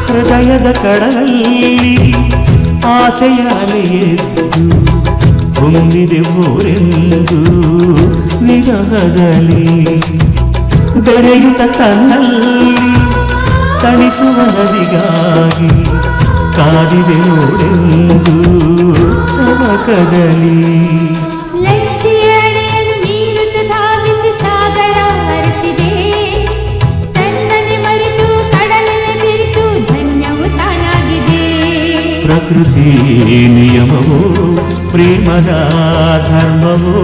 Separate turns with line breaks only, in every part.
ಹೃದಯದ ಕಡಲಲ್ಲಿ ಆಸೆಯ ಅಲೆಯೆದ್ದು ಹೊಂದಿದೆ ಊರೆಂದು ನಿರಹದಲ್ಲಿ ಬೆರೆಯುತ್ತ ಕಣ್ಣಲ್ಲಿ ತಣಿಸುವ ನದಿಗಾಗಿ ಕಾದಿದೆ ನೋಡೆಂದು ತವಕದಲ್ಲಿ ಪ್ರಕೃತಿ ನಿಯಮವೋ ಪ್ರೇಮದ ಧರ್ಮವೋ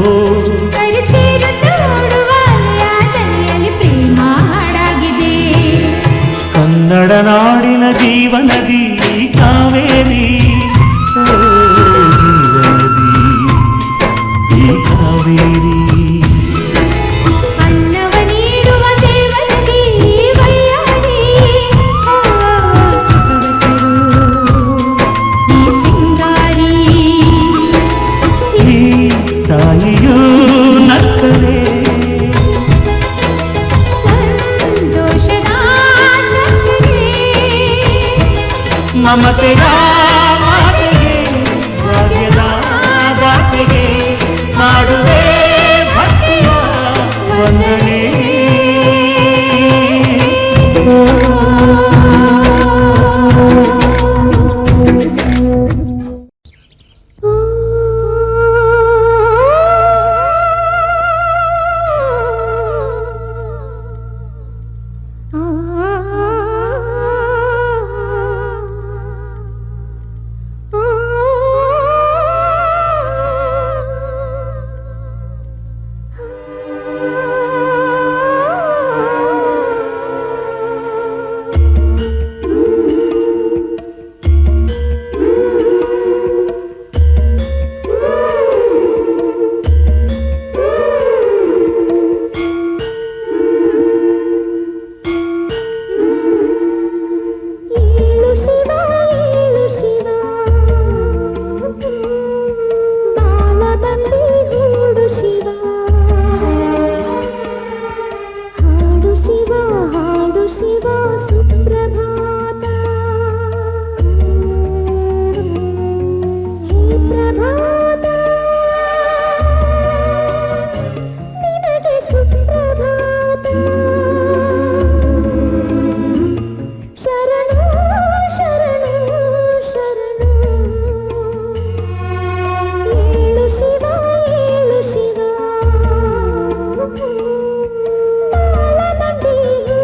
ಕನ್ನಡ ನಾಡಿನ ಜೀವನದಿ ಕಾವೇರಿ ಜೀವನದಿ ಈ ಕಾವೇರಿ ತಾಯಿಯೂ ನಕ್ಕರೆ ಮಮತೆಯ ಮಾತೆಗೆ ಭಾಗ್ಯದ ದಾತೆಗೆ ಮಾಡುವೆ ಭಕ್ತಿಯ ವಂದನೆ
ಶರಣು ಶರಣು ಶರಣು ಏಳು ಶಿವ ಏಳು ಶಿವ ಬಾಳದಂಡಿಯೂಡು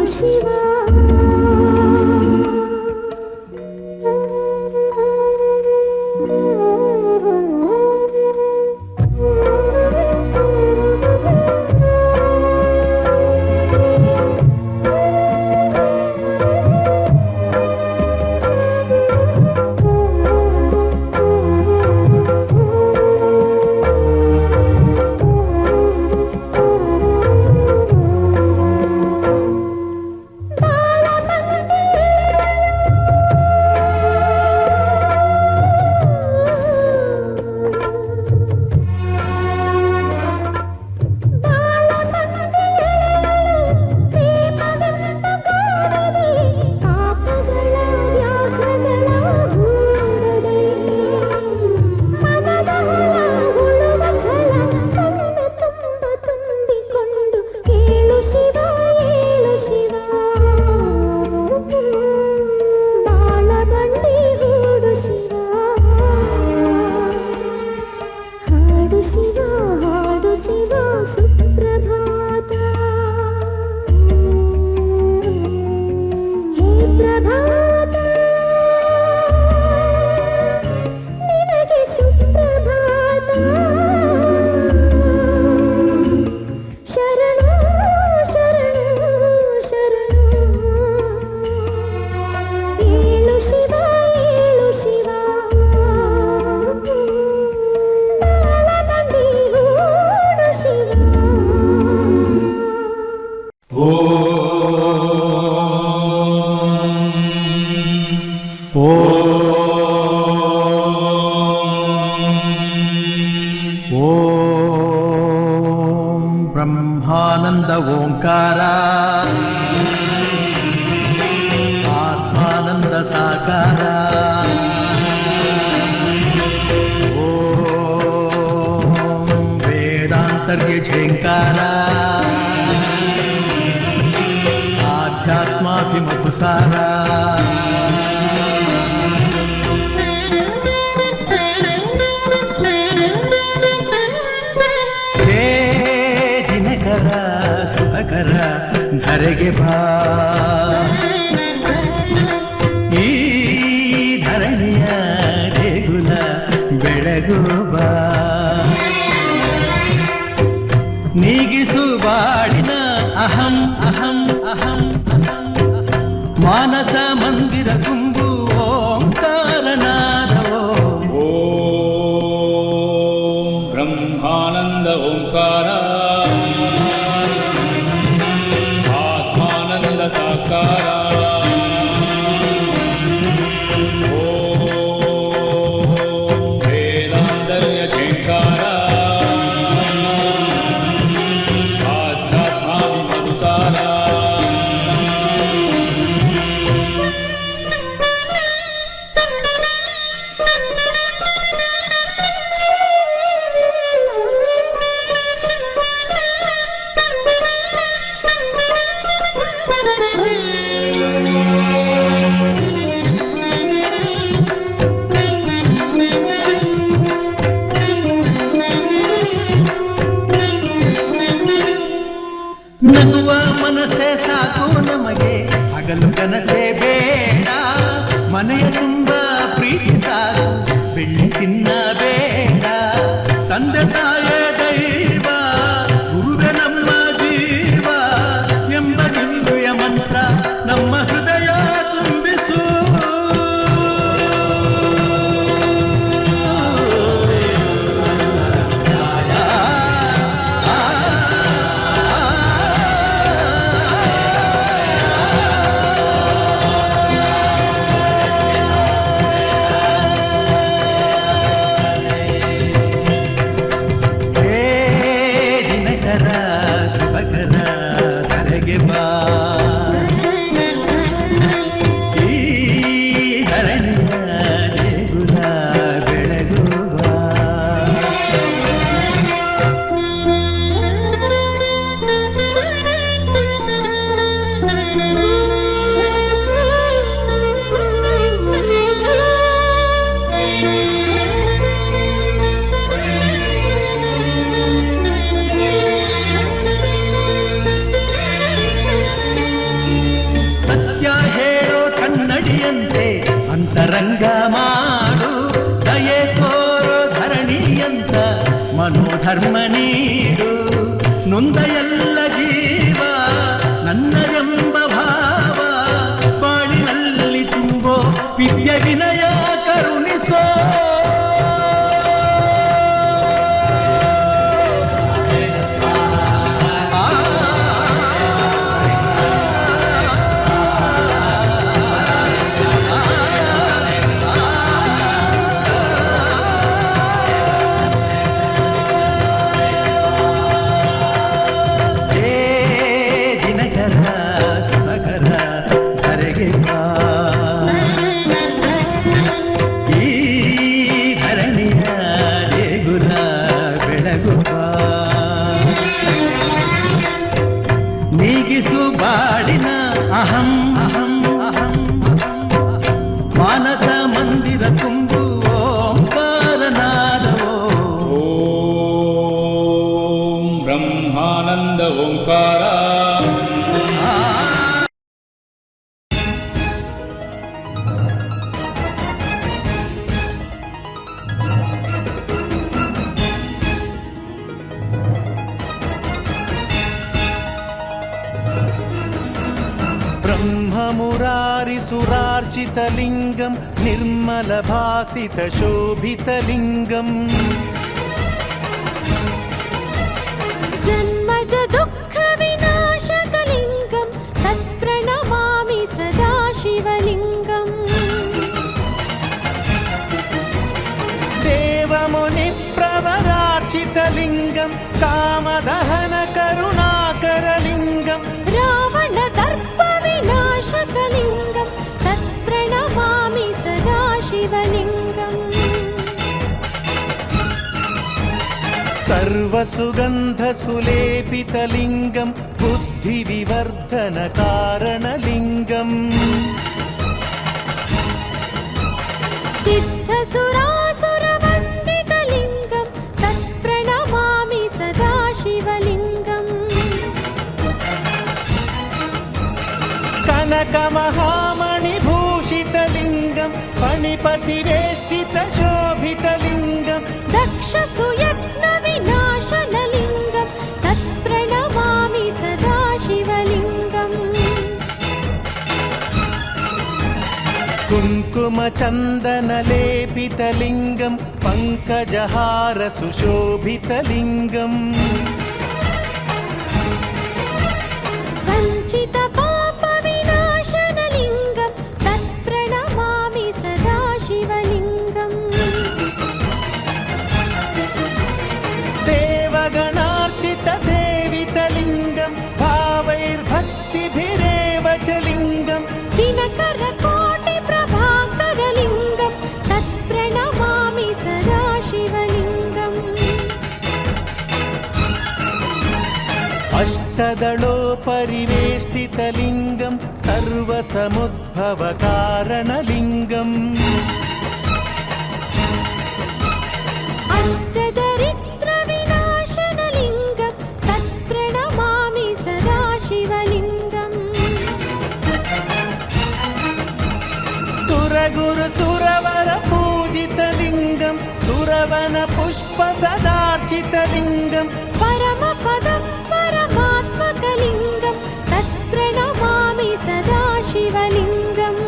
ಶಿವ
ಬ್ರಹ್ಮಾನಂದ ಓಂಕಾರ ಆತ್ಮಾನಂದ ಸಾಕಾರ ಓಂ ವೇದಾಂತರ್ಯ ಝೇಂಕಾರ ಆಧ್ಯಾತ್ಮಾಭಿಮುಖಸಾರ ಸುಖಕರ ಧರೆಗೆ ಬಾ ಈ ಧರಣಿಯ ದೇಗುಲ ಬೆಳಗು ಬಾ ನೀಗಿಸು ಬಾಳಿನ ಅಹಂ ಅಹಂ ಅಹಂ ಮಾನಸ ಮಂದಿರ ತುಂಬು ಓಂಕಾರನಾದವೋ
ಓಂ ಬ್ರಹ್ಮಾನಂದ ಓಂಕಾರ ಸಾಕಾರ ಓಂ ವೇದಾಂತರ್ಯ ಝೇಂಕಾರ ಆಧ್ಯಾತ್ಮಾಭಿಮುಖಸಾರ
ಕನಸೇ ಬೇಡ, ಮನೆಯ ತುಂಬ ಪ್ರೀತಿ ಸಾಕು, ಬೆಳ್ಳಿ ಚಿನ್ನ ಬೇಡ. ತಂದೆ ತಾಯೇ ದೈವ, ಗುರುವೆ ನಮ್ಮ ಜೀವ ಎಂಬ ದಿವ್ಯ ಮಂತ್ರ ನಮ್ಮ ಹೃದಯ ತುಂಬಿಸು. ಅಂತರಂಗ ಮಾಡು, ದಯೆ ತೋರೋ ಧರಣಿಯಂತ ಮನೋಧರ್ಮ ನೀಡು. ನೊಂದ ಎಲ್ಲ ಜೀವ ನನ್ನದೆಂಬ ಭಾವ ಬಾಳಿನಲ್ಲಿ ತುಂಬೋ ವಿದ್ಯೆ ವಿನಯ ಕರುಣಿಸೋ. ನೀಗಿಸು ಬಾಡಿನ ಅಹಂ ಅಹಂ ಅಹಂ ಮಾನಸ ಮಂದಿರ ತುಂಬು ಓಂಕಾರನಾದವೋ.
ಓಂ ಬ್ರಹ್ಮಾನಂದ ಓಂಕಾರ.
ब्रह्ममुरारिसुरार्चितलिङ्गं निर्मलभासितशोभितलिङ्गम्
जन्मज दुःखविनाशकलिङ्गं तत्प्रणमामि सदा शिवलिङ्गम्
देवमुनिप्रवरार्चितलिङ्गं कामदहनकरुणाकरलिङ्गं
रावणदर्पविनाशकलिङ्गं तत्प्रणमामि सदा शिवलिङ्गम्
सर्वसुगन्धसुलेपितलिङ्गं बुद्धिविवर्धनकारणलिङ्गम्
सिद्धसुरासुरवन्दितलिङ्गं तत्प्रणमामि सदा शिवलिङ्गम्
कनकमहामणिभूषितलिङ्गं फणिपतिवेष्टितशोभितलिङ्गं
दक्षसुयत्नविनाशनलिङ्गं तत्प्रणमामि सदा शिवलिङ्गम्
कुङ्कुमचन्दनलेपितलिङ्गं पङ्कजहारसुशोभितलिङ्गम्
सञ्चितपापविनाशनलिङ्गं तत्प्रणमामि सदा शिवलिङ्गम्
देवगणार्चितसेवितलिङ्गं भावैर्भक्तिभिरेव च लिङ्गं
दिनकरकोटिप्रभाकरलिङ्गं तत्प्रणमामि सदा शिवलिङ्गम्
अष्टदलोपरिवेष्टितलिङ्गं सर्वसमुद्भवकारणलिङ्गम्
अष्टदरिद्रविनाशनलिङ्गं तत्प्रणमामि सदा शिवलिङ्गम्
ಸುರಗುರು ಸುರವರ ಪೂಜಿತಲಿಂಗಂ ಸುರವನ ಪುಷ್ಪ ಸದಾರ್ಚಿತಲಿಂಗಂ
परमपदं परमात्मकलिङ्गं तत्प्रणमामि सदा शिवलिङ्गम्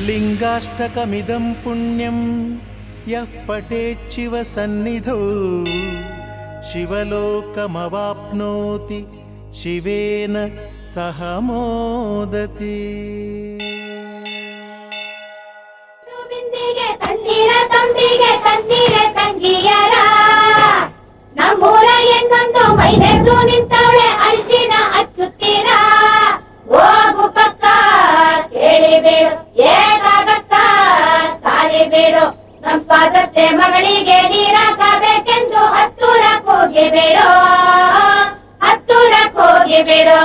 लिङ्गाष्टकमिदं पुण्यं यः पठेच्छिव सन्निधौ शिवलोकमवाप्नोति शिवेन सह मोदते
ಬಿಂದಿಗೆ ತಣ್ಣೀರ ತಂಬಿಗೆ ತಣ್ಣೀರೆ ತಂಗಿಯರ ನಮ್ಮೂರ ಹೆಣ್ಣೊಂದು ಮೈದೆದ್ದು ನಿಂತವಳೆ ಅರಿಶಿನ ಹಚ್ಚುತ್ತೀರ ಹೋಗು ಪಕ್ಕ ಕೇಳಿಬೇಡು ಏಕಾಗತ್ತ ಸಾಲಿಬೇಡು ನಮ್ ಪಾದತ್ತೆ ಮಗಳಿಗೆ ನೀರಾಕಬೇಕೆಂದು ಹತ್ತೂರಕ್ಕೆ ಹೋಗಿಬೇಡು ಹತ್ತೂರಕ್ಕೆ ಹೋಗಿಬೇಡು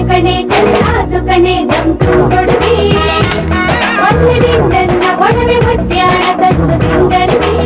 ಕಣೆ ಚಂದಾದು ಕಣೆ ನಂತು ಹುಡುಗಿ ಒಂದರಿಂದ ಒಡವೆ ಹೊಟ್ಟೆಯಾಡ ತಂದು ಸಿಂಗರಿಸಿ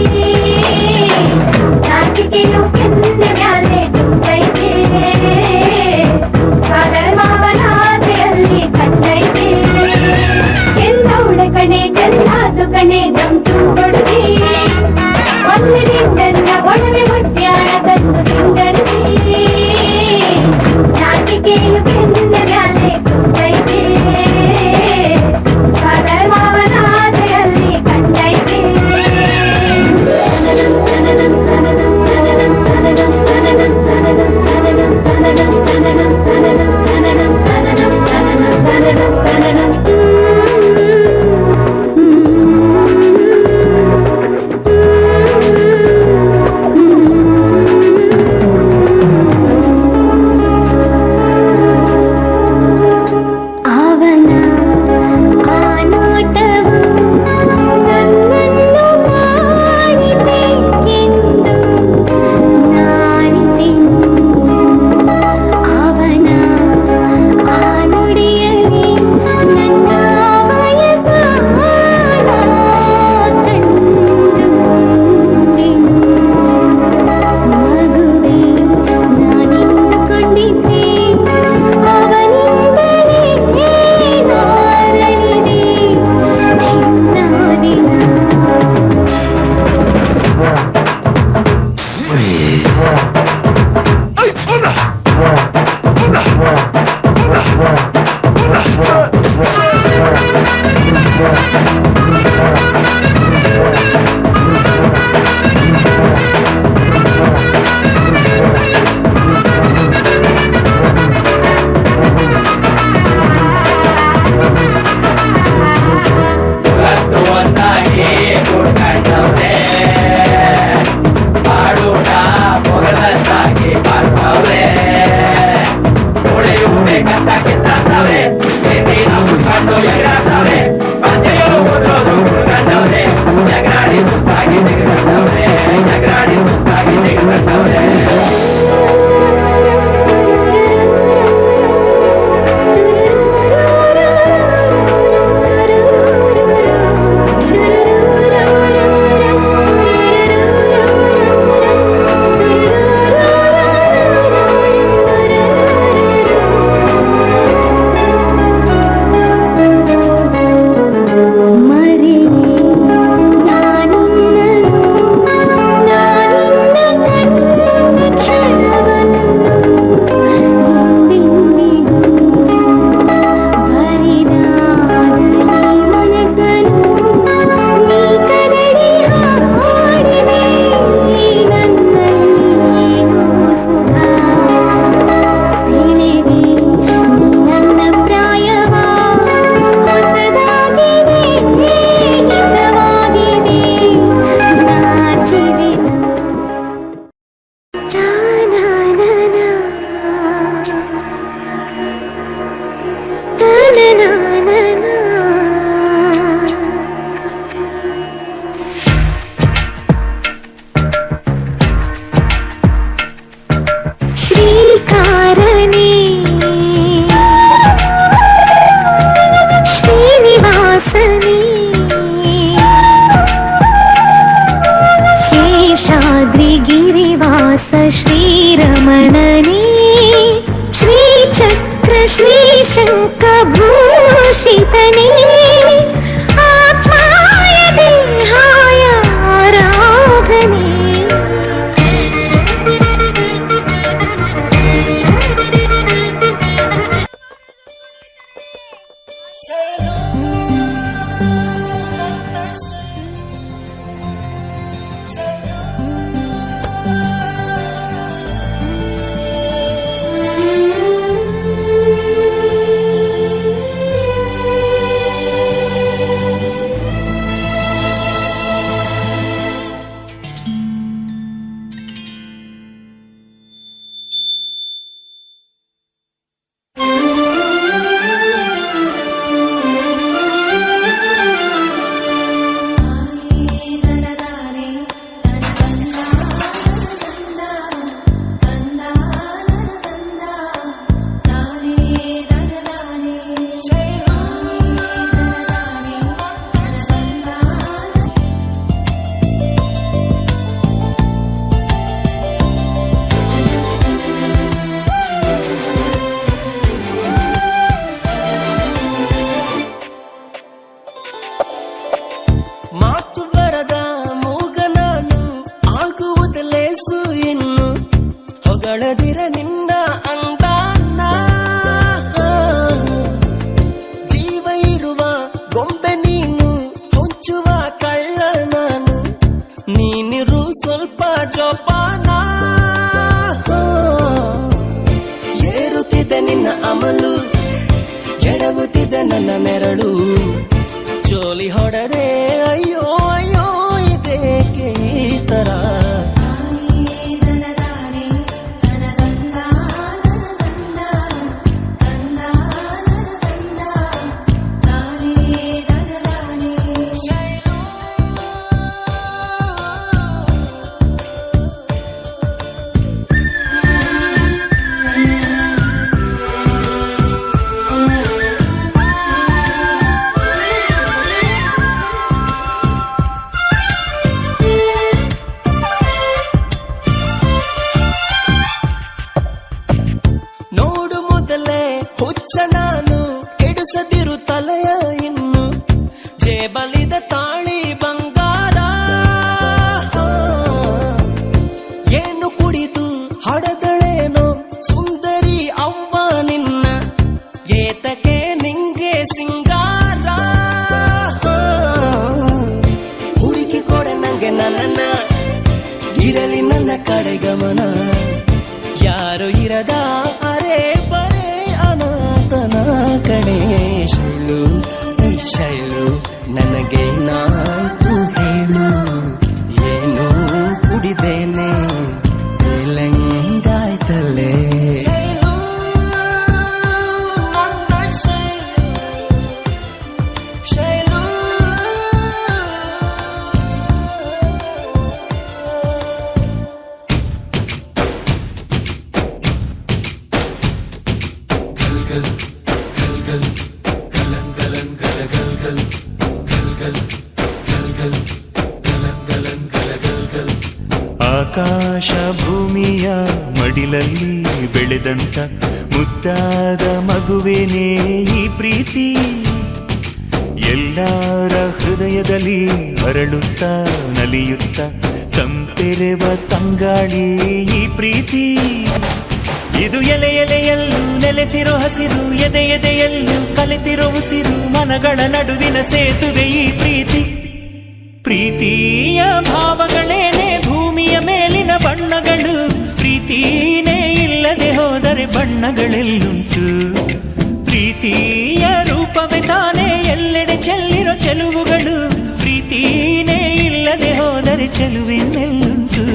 ತಾಳದಿರ ನಿನ್ನ ಅಂದಾನ ಜೀವ ಇರುವ ಗೊಂಬೆ ನೀನು ಹೊಂಚುವ ಕಳ್ಳ ನಾನು ನೀನಿರು ಸ್ವಲ್ಪ ಜೋಪಾನ ಏರುತ್ತಿದ್ದ ನಿನ್ನ ಅಮಲು ಎಡವುತ್ತಿದ್ದ ನನ್ನ ನೆರಳು ಜೋಲಿ ಹೊಡದೆ ಅಯ್ಯೋ ಅಯ್ಯೋ ಇದೇಕೆ ಈ ತರ ನೋಡು ಮೊದಲೇ ಹುಚ್ಚ ನಾನು ಕೆಡಿಸದಿರು ತಲೆಯ ಇನ್ನು ಜೇಬಲಿದ ತಾಳಿ ಬಂಗಾರ ಏನು ಕುಡಿದು ಹಡದಳೇನೋ ಸುಂದರಿ ಅವ್ವ ನಿನ್ನ ಏತಕ್ಕೆ ನಿಂಗೆ ಸಿಂಗಾರ ಹುಡುಕಿ ಕೊಡೆ ನಂಗೆ ನನ್ನ ಇರಲಿ ನನ್ನ ಕಡೆ ಗಮನ ಯಾರು ಇರದ ಅರೆ ಬರೇ ಅನಾಥನ ಕಡೆ ಶೈಲು ಶೈಲು ನನಗೆ ನಾಲ್ಕು ಹೇಳು ಏನು ಕುಡಿದೇನೆ ತೇಲಂಗಾಯ್ತಲ್ಲೇ
ಆಕಾಶ ಭೂಮಿಯ ಮಡಿಲಲ್ಲಿ ಬೆಳೆದಂತ ಮುದ್ದಾದ ಮಗುವೇನೇ ಈ ಪ್ರೀತಿ ಎಲ್ಲರ ಹೃದಯದಲ್ಲಿ ಅರಳುತ್ತಾ ನಲಿಯುತ್ತ ತಂಪೆರೆವ ತಂಗಾಳಿ ಈ ಪ್ರೀತಿ ಇದು ಎಲೆ ಎಲೆಯಲ್ಲೂ ನೆಲೆಸಿರೋ ಹಸಿರು ಎದೆ ಎದೆಯಲ್ಲೂ ಕಲೆತಿರೋ ಉಸಿರು ಮನಗಳ ನಡುವಿನ ಸೇತುವೆ ಈ ಪ್ರೀತಿ ಪ್ರೀತಿಯ ಭಾವಗಳೇನೆ ಭೂಮಿಯ ಮೇಲಿನ ಬಣ್ಣಗಳು ಪ್ರೀತಿನೇ ಇಲ್ಲದೆ ಹೋದರೆ ಬಣ್ಣಗಳೆಲ್ಲುಂಟು ಪ್ರೀತಿಯ ರೂಪವೇ ತಾನೇ ಎಲ್ಲೆಡೆ ಚೆಲ್ಲಿರೋ ಚೆಲುವುಗಳು ಪ್ರೀತಿನೇ ಇಲ್ಲದೆ ಹೋದರೆ ಚೆಲುವಿನೆಲ್ಲುಂಟು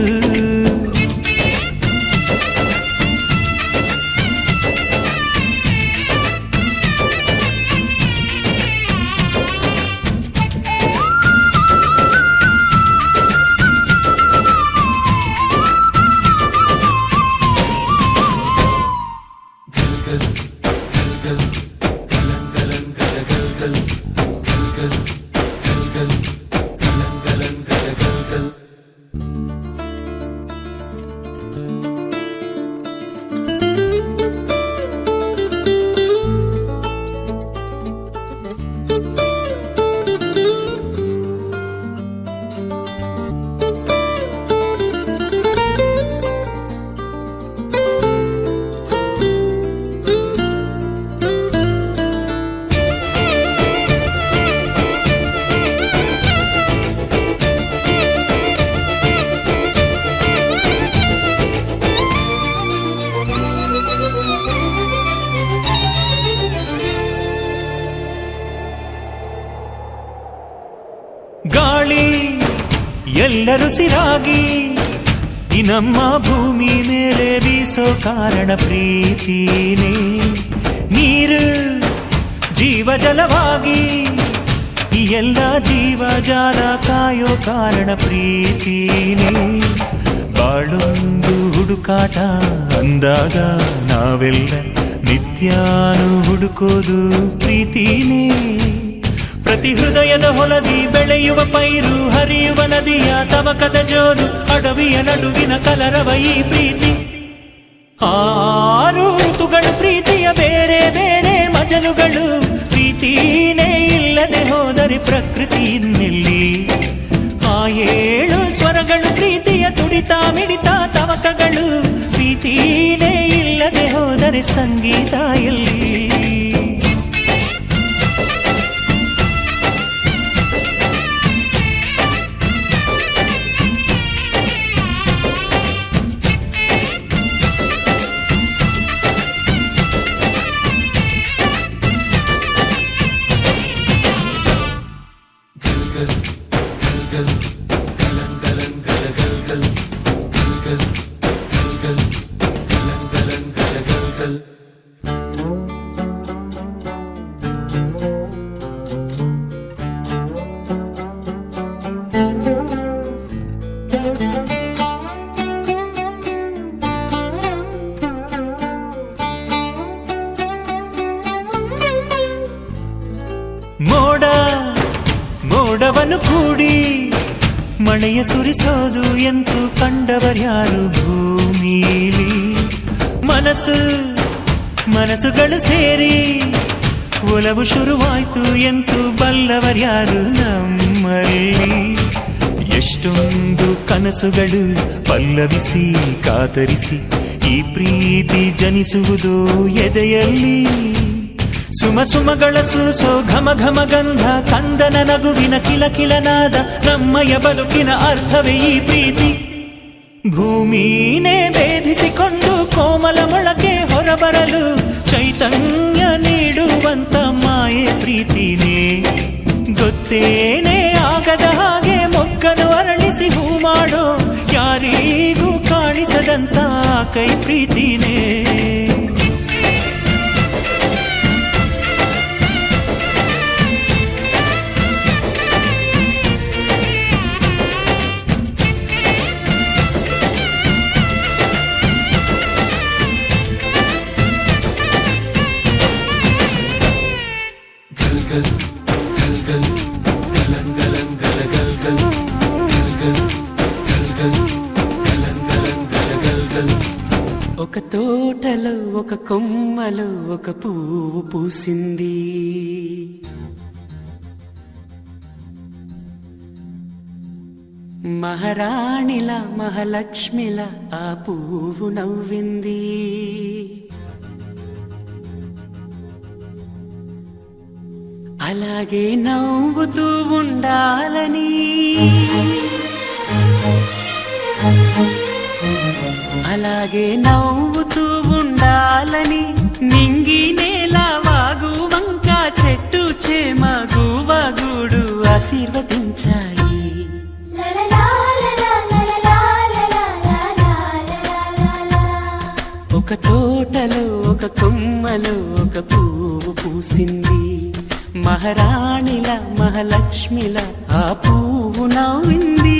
ಗಾಳಿ ಎಲ್ಲರೂ ಸಿರಾಗಿ ಈ ನಮ್ಮ ಭೂಮಿ ಮೇಲೆ ಬೀಸೋ ಕಾರಣ ಪ್ರೀತಿನೇ ನೀರು ಜೀವ ಜಲವಾಗಿ ಈ ಎಲ್ಲ ಜೀವ ಜಾಲ ಕಾಯೋ ಕಾರಣ ಪ್ರೀತಿನೇ ಬಾಳೊಂದು ಹುಡುಕಾಟ ಅಂದಾಗ ನಾವೆಲ್ಲ ನಿತ್ಯಾನು ಹುಡುಕೋದು ಪ್ರೀತಿನೇ ಪ್ರತಿ ಹೃದಯದ ಹೊಲದಿ ಬೆಳೆಯುವ ಪೈರು ಹರಿಯುವ ನದಿಯ ತವಕದ ಜೋರು ಅಡವಿಯ ನಡುವಿನ ಕಲರವ ಈ ಪ್ರೀತಿ ಆರು ಋತುಗಳು ಪ್ರೀತಿಯ ಬೇರೆ ಬೇರೆ ಮಜಲುಗಳು ಪ್ರೀತಿನೇ ಇಲ್ಲದೆ ಹೋದರೆ ಪ್ರಕೃತಿ ಇನ್ನೆಲ್ಲಿ ಆ ಏಳು ಸ್ವರಗಳು ಪ್ರೀತಿಯ ತುಡಿತ ಮಿಡಿತ ತವಕಗಳು ಪ್ರೀತಿ ಪ್ರೀತಿನೇ ಇಲ್ಲದೆ ಹೋದರೆ ಸಂಗೀತ ಎಲ್ಲಿ? ಮೋಡವನ್ನು ಕೂಡಿ ಮಳೆಯ ಸುರಿಸೋದು ಎಂತೂ ಕಂಡವರ್ಯಾರು ಭೂಮಿಲಿ? ಮನಸ್ಸುಗಳು ಸೇರಿ ಒಲವು ಶುರುವಾಯ್ತು ಎಂತೂ ಬಲ್ಲವರ್ಯಾರು ನಮ್ಮಲ್ಲಿ? ಎಷ್ಟೊಂದು ಕನಸುಗಳು ಪಲ್ಲವಿಸಿ ಕಾತರಿಸಿ ಈ ಪ್ರೀತಿ ಜನಿಸುವುದು ಎದೆಯಲ್ಲಿ. ಸುಮಗಳ ಸೂಸೋ ಘಮ ಘಮ ಗಂಧ, ಕಂದನ ನಗುವಿನ ಕಿಲಕಿಲನಾದ, ನಮ್ಮಯ ಬದುಕಿನ ಅರ್ಥವೇ ಈ ಪ್ರೀತಿ. ಭೂಮಿನೇ ಭೇದಿಸಿಕೊಂಡು ಕೋಮಲ ಮೊಳಕೆ ಹೊರಬರಲು ಚೈತನ್ಯ ನೀಡುವಂತ ಮಾಯೆ ಪ್ರೀತಿನೇ. ಗೊತ್ತೇನೇ ಆಗದ ಹಾಗೆ ಮೊಗ್ಗನು ಅರಳಿಸಿ ಹೂ ಮಾಡೋ ಯಾರಿಗೂ ಕಾಣಿಸದಂತ ಕೈ ಪ್ರೀತಿನೇ.
ఒక తోటలో ఒక కొమ్మలో ఒక పువ్వు పూసింది. మహారాణిలా మహాలక్ష్మిలా ఆ పువ్వు నవ్వింది. అలాగే నవ్వుతూ ఉండాలని, అలాగే నవ్వుతూ ఉండాలని నింగి నేల వాగు వంక చెట్టు చేమ గువగూడు ఆశీర్వదించాయి. ఒక తోటలో ఒక కొమ్మలో ఒక పువ్వు పూసింది. మహారాణిల మహాలక్ష్మిల ఆ పువ్వు నవ్వింది.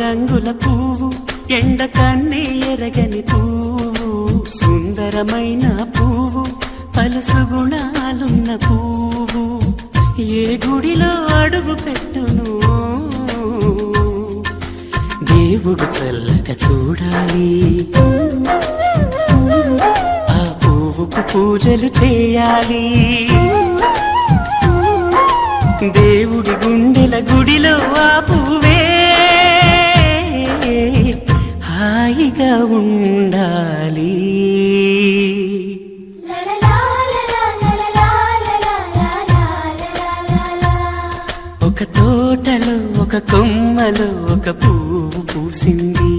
రంగుల పువ్వు, ఎండ కన్నే ఎరగని పువ్వు, సుందరమైన పువ్వు, పలుసు గుణాలున్న పువ్వు, ఏ గుడిలో అడుగు పెట్టును దేవుడు చల్లగా చూడాలి. ఆ పువ్వుకు పూజలు చేయాలి. దేవుడి గుండెల గుడిలో ఆ పువ్వే హాయిగా ఉండాలి. ఒక తోటలో ఒక కొమ్మలో ఒక పువ్వు పూసింది.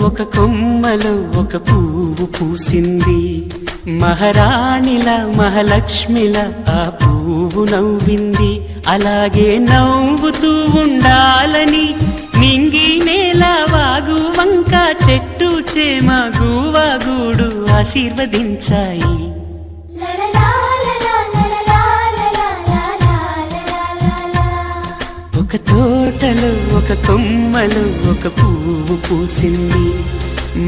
ఒక కొమ్మలో ఒక పువ్వు పూసింది. మహారాణిల మహాలక్ష్మిల ఆ పువ్వు నవ్వింది. అలాగే నవ్వుతూ ఉండాలని నింగి నేల వాగు వంక చెట్టు చేమ గువ్వ గూడు ఆశీర్వదించాయి. ఒక తోటలో ఒక కొమ్మలో ఒక పువ్వు పూసింది.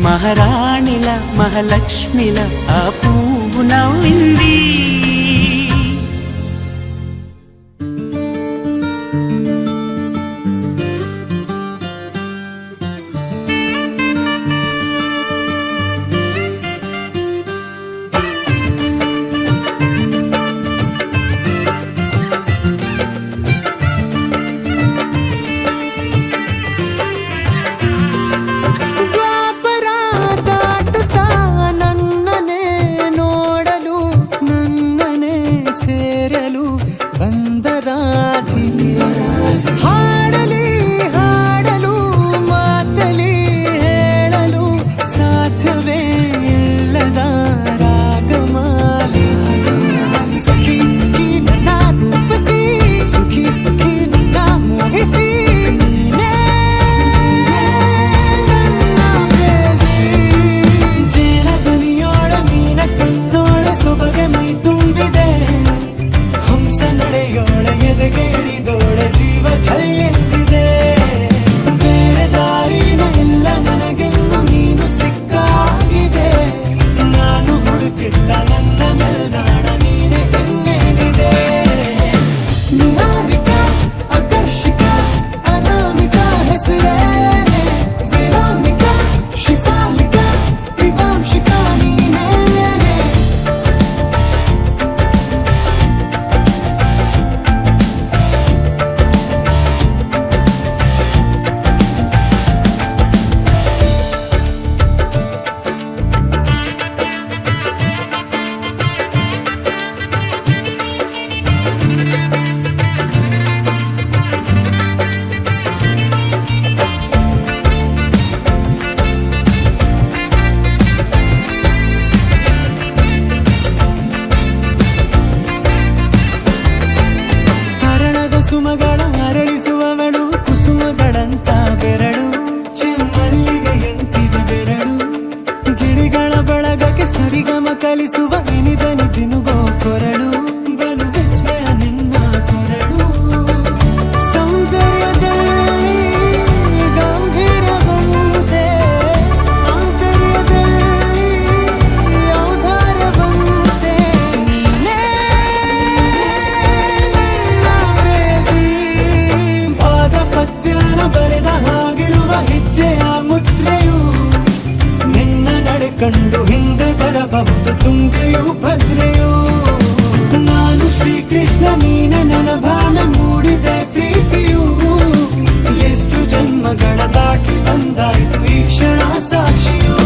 మహారాణిల మహాలక్ష్మిల ఆ పువ్వు నవ్వింది.
ಸೇರಲು ಬಂದರಾಧಿಗೆ ಹಾಡಲಿ ಹಾಡಲು ಮಾತಲಿ ಹೇಳಲು ಸಾಧ್ಯವೇ ಇಲ್ಲದ ರಾಗಮಾಲಿ. ಸುಖಿ ಸುಖಿ ನನ್ನ ರೂಪಿಸಿ ಸುಖಿ ಸುಖಿ ನನ್ನ ಮೋಹಿಸಿ ಜೇನ ದನಿಯೋಳ ಮೀನ ಕಣ್ಣೋಳ ಸೊಬಗೆ ಮೈ ತುಂಬಿದೆ. ಹಂಸ ನಡೆಯೋಳ ಎದೆಗೆ ಇಳಿದೋಳ ಜೀವ ಛಲ್ಲೆಂದಿದೆ. ಬೇರೆ ದಾರಿನ ಇಲ್ಲ ನನಗೆನ್ನು ನೀನು ಸಿಕ್ಕಾಗಿದೆ. ನಾನು ಹುಡುಕಿದ್ದ ನನ್ನ ನಿಲ್ದಾಣ ನೀನೆ ಇನ್ನೇನಿದೆ. ನಿಹಾರಿಕ ಆಕರ್ಷಿಕ ಅನಾಮಿಕ ಹೆಸರೇ ವೆರೋನಿಕ ಶಿಫಾಲಿಕ ವಿವಾಂಶಿಕ ನೀನೇ. ಹರಣದ ಸುಮಗಳ ಅರಳಿಸುವವಳು ಕುಸುಮಗಳಂತ ಬೆರಳು. ಚೆಮ್ಮಲ್ಲಿಗೆಯಂತಿವೆ ಬೆರಳು. ಗಿಳಿಗಳ ಬಳಗಕ್ಕೆ ಸರಿಗಮ ಕಲಿಸುವ ಇನಿದನಿ ಜಿನುಗೋ ಕೊರಳು. ಬಲು ವಿಸ್ಮಯ ನಿನ್ನ ಕೊರಳು. ಸೌಂದರ್ಯದಲ್ಲಿ ಗಂಭೀರವಂತೆ ಆಂತರ್ಯದಲ್ಲಿ ಔದಾರ್ಯವಂತೆ ನೀನೇ ಪಾದ ಪದ್ಯನ ಬರೆದ ಹಾಗಿರುವ ಹೆಜ್ಜೆಯ ಮುದ್ರೆಯು. ನಿನ್ನ ನಡೆ ಕಂಡು ಹಿಂದೆ ಬರಬಹುದು ತುಂಗೆಯು ಭದ್ರೆಯು. ನಾನು ಶ್ರೀಕೃಷ್ಣ ನೀನೆ ನನ್ನ ಭಾಣ ಮೂಡಿದೆ ಪ್ರೀತಿಯು. ಎಷ್ಟು ಜನ್ಮಗಳ ದಾಟಿ ಬಂದಾಯ್ತು ಈ ಕ್ಷಣ ಸಾಕ್ಷಿಯು.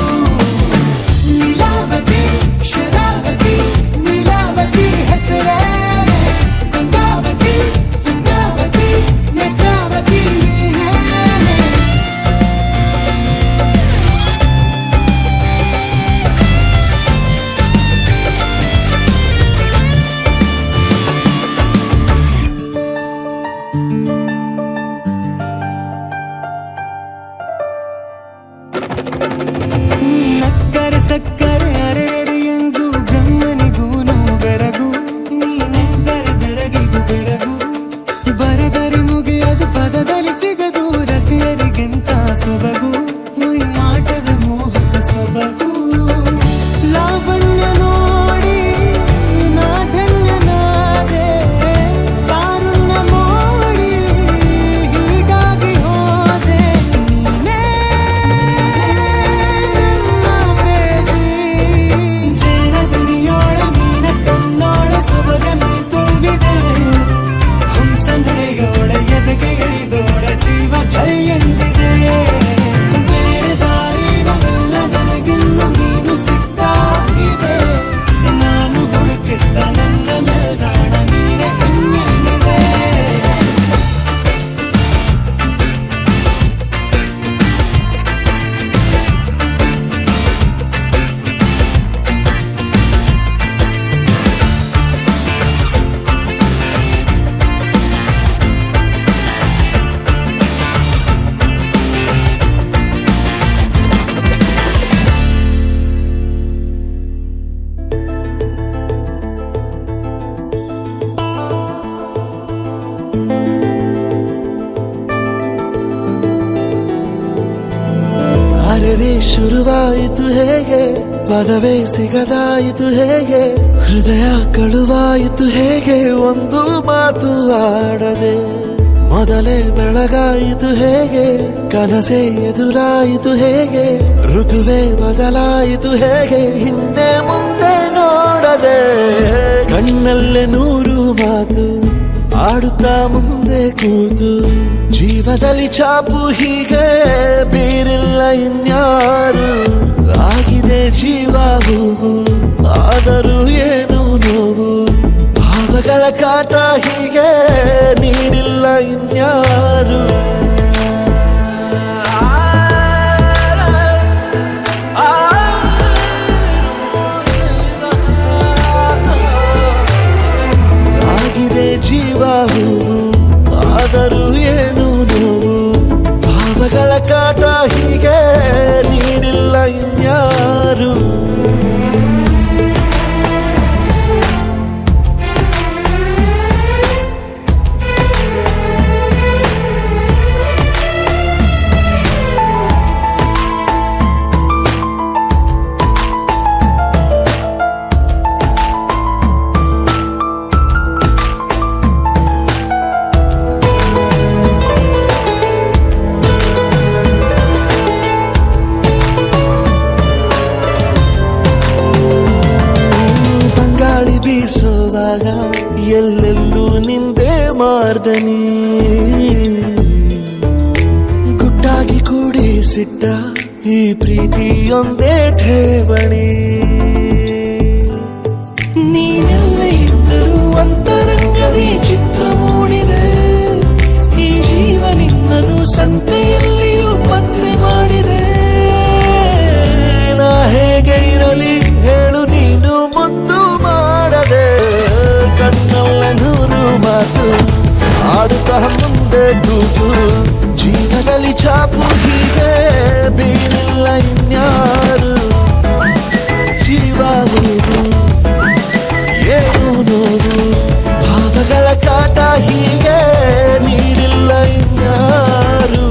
ಲೀಲಾವತಿ ಶರಾವತಿ ನೀಲಾವತಿ ಹೆಸರೇ ಗಂಗಾವತಿ ತುಂಗಾವತಿ ನೇತ್ರಾವತಿ ನೀನೇ. ನೀ ನಕ್ಕರೆ ಸಕ್ಕರೆ ಅರೆರೆ ಎಂದು ಬ್ರಹ್ಮನಿಗೂನು ಬೆರಗು. ನೀನೆಂದರೆ ಬೆರಗಿಗೂ ಬೆರಗು. ಬರೆದರೆ ಮುಗಿಯದು ಪದದಲ್ಲಿ ಸಿಗದು ರತಿಯರಿಗಿಂತ ಸೊಬಗು. ಮೈ ಮಾಟವೇ ಮೋಹಕ ಸೊಬಗು. ಲಾವಣ್ಯ ನೋಡಿ ನಾ ಧನ್ಯನಾದೆ. ಕಾರುಣ್ಯ ಮೋಡಿ ಹೀಗಾಗಿ ಹೋದೆ. ನೀನೇ ನನ್ನ ಪ್ರೇಸಿ. ಜೇನ ದನಿಯೋಳ ಮೀನ ಕಣ್ಣೋಳ ಸೊಬಗೆ ಮೈ ತುಂಬಿದೆ. ಹಂಸ ನಡೆಯೋಳ ಎದೆಗೆ ಇಳಿದೋಳ ಜೀವ ಛಲ್ಲೆಂದಿದೆ. ಪ್ರೇಮವೇ ಶುರುವಾಯಿತು ಹೇಗೆ, ಪದವೇ ಸಿಗದಾಯಿತು ಹೇಗೆ, ಹೃದಯ ಕಳುವಾಯಿತು ಹೇಗೆ, ಒಂದು ಮಾತು ಆಡದೆ ಮೊದಲೇ ಬೆಳಗಾಯಿತು ಹೇಗೆ, ಕನಸೇ ಎದುರಾಯಿತು ಹೇಗೆ, ಋತುವೇ ಬದಲಾಯಿತು ಹೇಗೆ, ಹಿಂದೆ ಮುಂದೆ ನೋಡದೆ ಕಣ್ಣಲ್ಲೇ ನೂರು ಮಾತು ಆಡುತ್ತಾ ಮುಂದೆ ಕೂತು, ಜೀವದಲ್ಲಿ ಛಾಪು ಹೀಗೆ ಬೀರಿಲ್ಲ ಇನ್ಯಾರು, ಆಗಿದೆ ಜೀವ ಹೂವು ಆದರೂ ಏನು ನೋವು, ಭಾವಗಳ ಕಾಟ ಹೀಗೆ ನೀಡಿಲ್ಲ ಇನ್ಯಾರು. ಆಗಿದೆ ಜೀವ ಹೂವು ಆದರೂ ಏನು ನೋವು, ಭಾವಗಳ ಕಾಟ ಹೀಗೆ ನೀಡಿಲ್ಲ ಇನ್ಯಾರು. ತಂಗಾಳಿ ಬೀಸುವಾಗ ಎಲ್ಲೆಲ್ಲೂ ನಿಂದೆ ಮಾರ್ದನಿ, ಗುಟ್ಟಾಗಿ ಕೂಡಿಸಿಟ್ಟ ಈ ಪ್ರೀತಿಯೊಂದೇ ಠೇವಣಿ, ನೀನೆಲ್ಲ ಇದ್ದರೂ ಅಂತರಂಗದಿ ಚಿತ್ರ ಮೂಡಿದೆ, ಈ ಜೀವ ನಿನ್ನನ್ನು ಸಂತೆಯಲ್ಲಿಯೂ ಪತ್ತೆ ಮಾಡಿದೆ. ನಾ ಹೇಗೆ ಇರಲಿ ಹೇಳು ನೀನು ಮುದ್ದು ಮಾಡದೆ, ಕಣ್ಣಲ್ಲ ನೂರು ಮಾತು ಆಡುತ್ತಾ ಮುಂದೆ ಕೂತು, ಜೀವದಲ್ಲಿ ಛಾಪು ಹೀಗೆ ಬೀರಿಲ್ಲ ಇನ್ಯಾರು, ಜೀವ ಹೂವು ಏನು ನೋವು, ಭಾವಗಳ ಕಾಟ ಹೀಗೆ ನೀಡಿಲ್ಲ ಇನ್ಯಾರು.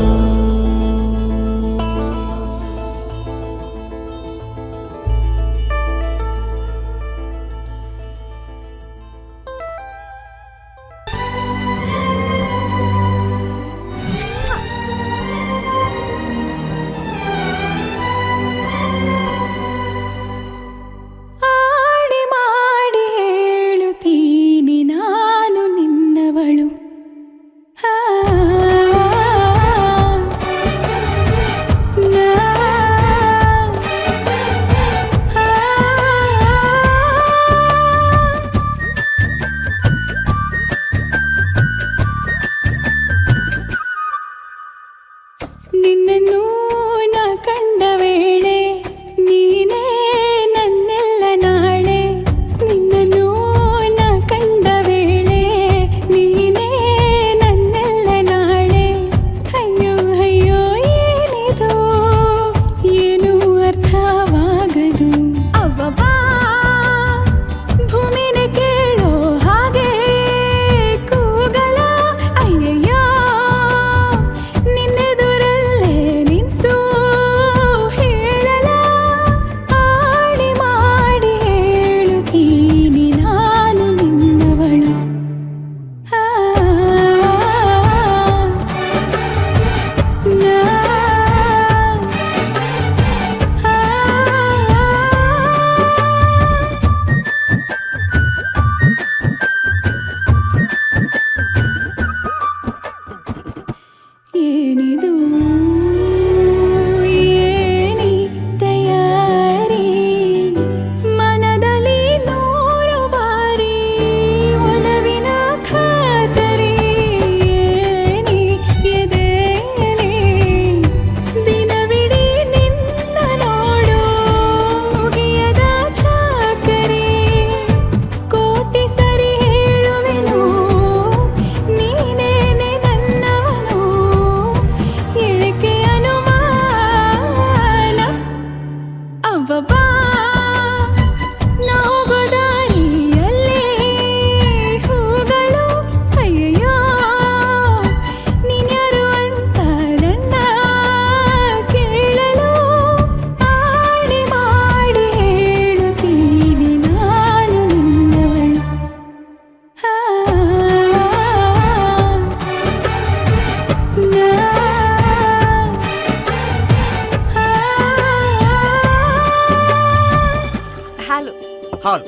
ಹಾಲು.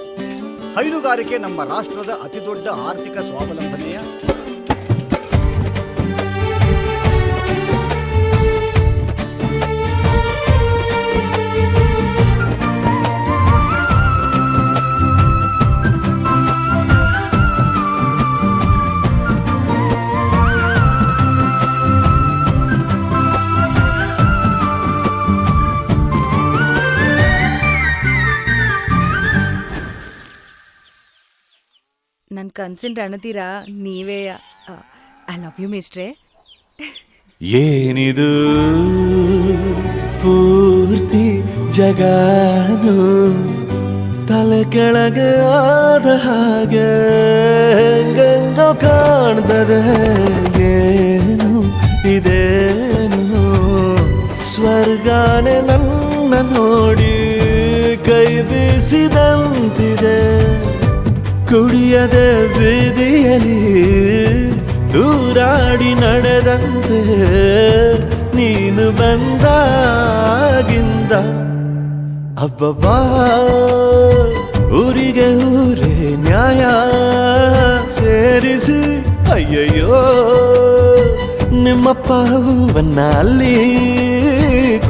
ಹೈನುಗಾರಿಕೆ ನಮ್ಮ ರಾಷ್ಟ್ರದ ಅತಿದೊಡ್ಡ ಆರ್ಥಿಕ ಸ್ವಾವಲಂಬನೆಯ
ನನ್ನ ಕನ್ಸಿನ ರಣತೀರ ನೀವೇ. ಐ ಲವ್ ಯು ಮಿಸ್ಟ್ರೆ.
ಏನಿದು ಪೂರ್ತಿ ಜಗಾನು ತಲೆ ಕೆಳಗೆ ಆದ ಹಾಗೆ ಗಂಗೋ ಕಾಣ್ತದೆ. ಏನು ಇದೇನು ಸ್ವರ್ಗಾನೆ ನನ್ನ ನೋಡಿ ಕೈ ಬೀಸಿದಂತಿದೆ. ಕುಡಿಯದೆ ಬೀದಿಯಲಿ ದೂರಾಡಿ ನಡೆದಂತೆ ನೀನು ಬಂದಾಗಿಂದ ಅಬ್ಬಬ್ಬಾ ಊರಿಗೆ ಊರೇ ನ್ಯಾಯ ಸೇರಿಸಿ ಅಯ್ಯಯ್ಯೋ ನಿಮ್ಮಪ್ಪ ಹೂವನ್ನ ಅಲ್ಲಿ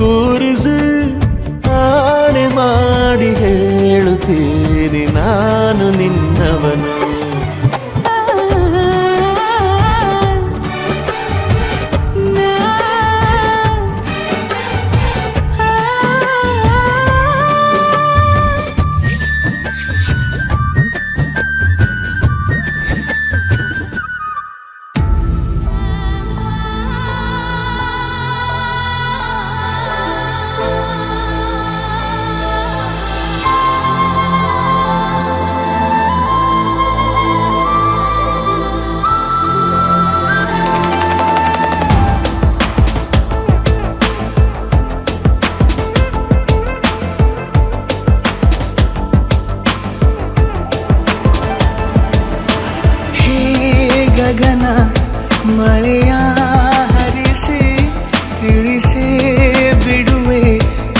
ಕೂರಿಸಿ ಆಣೆ ಮಾಡಿ ಹೇಳುತ್ತೀನಿ ನಾನು ನಿನ್ನವನು.
ಗಗನ ಮಳೆಯ ಹರಿಸಿ ತಿಳಿಸಿ ಬಿಡುವೆ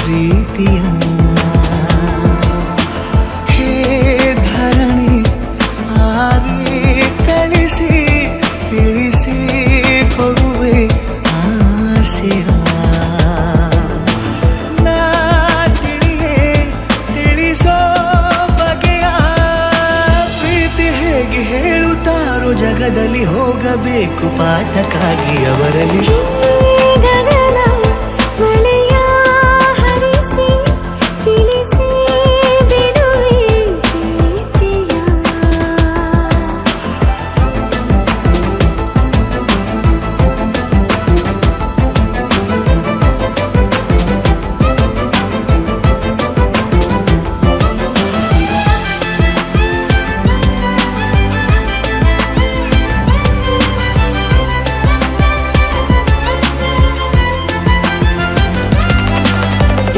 ಪ್ರೀತಿಯ. ಹೇ ಧರಣಿ ಆಗಿ ಕಳಿಸಿ ತಿಳಿಸಿ ಕೊಡುವೆ ಆಸೆಯ. ನಾ ತಿಳಿಯೇ ತಿಳಿಸೋ ಬಗೆಯ ಪ್ರೀತಿ ಹೇಗೆ ಹೇಳುತ್ತಾರೋ ಜಗದಲ್ಲಿ ಹೋಗಬೇಕು ಪಾಠಕ್ಕಾಗಿ ಅವರಲ್ಲಿ.
ಗಗನ ಮಳೆಯ ಹರಿಸಿ ತಿಳಿಸಿ ಬಿಡುವೆ ಪ್ರೀತಿಯ.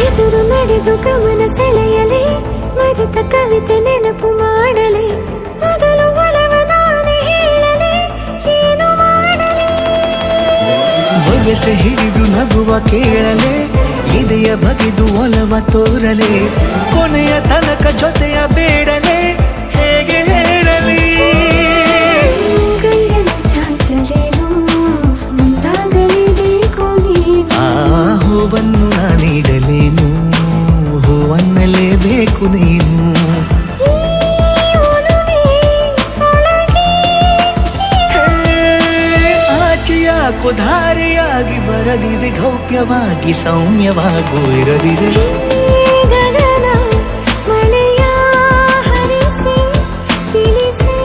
ಎದುರು ನಡೆದು ಗಮನ ಸೆಳೆಯಲಿ ಮರೆತ ಕವಿತೆ ನೆನಪು ಮಾಡಲಿ. ಮೊದಲು ಒಲವ ನಾನೇ ಹೇಳಲಿ ಏನು ಮಾಡಲಿ.
ಬೊಗಸೆ ಹಿಡಿದು ನಗುವ ಕೇಳಲೆ ಇದೆಯ ಬಗೆದು ಒಲವ ತೋರಲೆ. ಕೊನೆಯ ತನಕ ಜೊತೆಯ ಬೇಡಲೆ ಹೇಗೆ ಹೇಳಲಿ.
ಕೈಯನ್ನು ಚಾಚಲೇನು ಮುಂದಾಗಲೇಬೇಕು ನೀನು.
ಆ ಹೂವನ್ನು ನೀಡಲೇನು ಹೂವನ್ನಲೇಬೇಕು ನೀನು. ಆಚೆಯಾಕೋ ಧಾರೆಯಾಗಿ ಬರದಿದೆ ಗೌಪ್ಯವಾಗಿ ಸೌಮ್ಯವಾಗೂ ಇರದಿದೆ.
ಗಗನ ಮಳೆಯ ಹರಿಸಿ ತಿಳಿಸಿ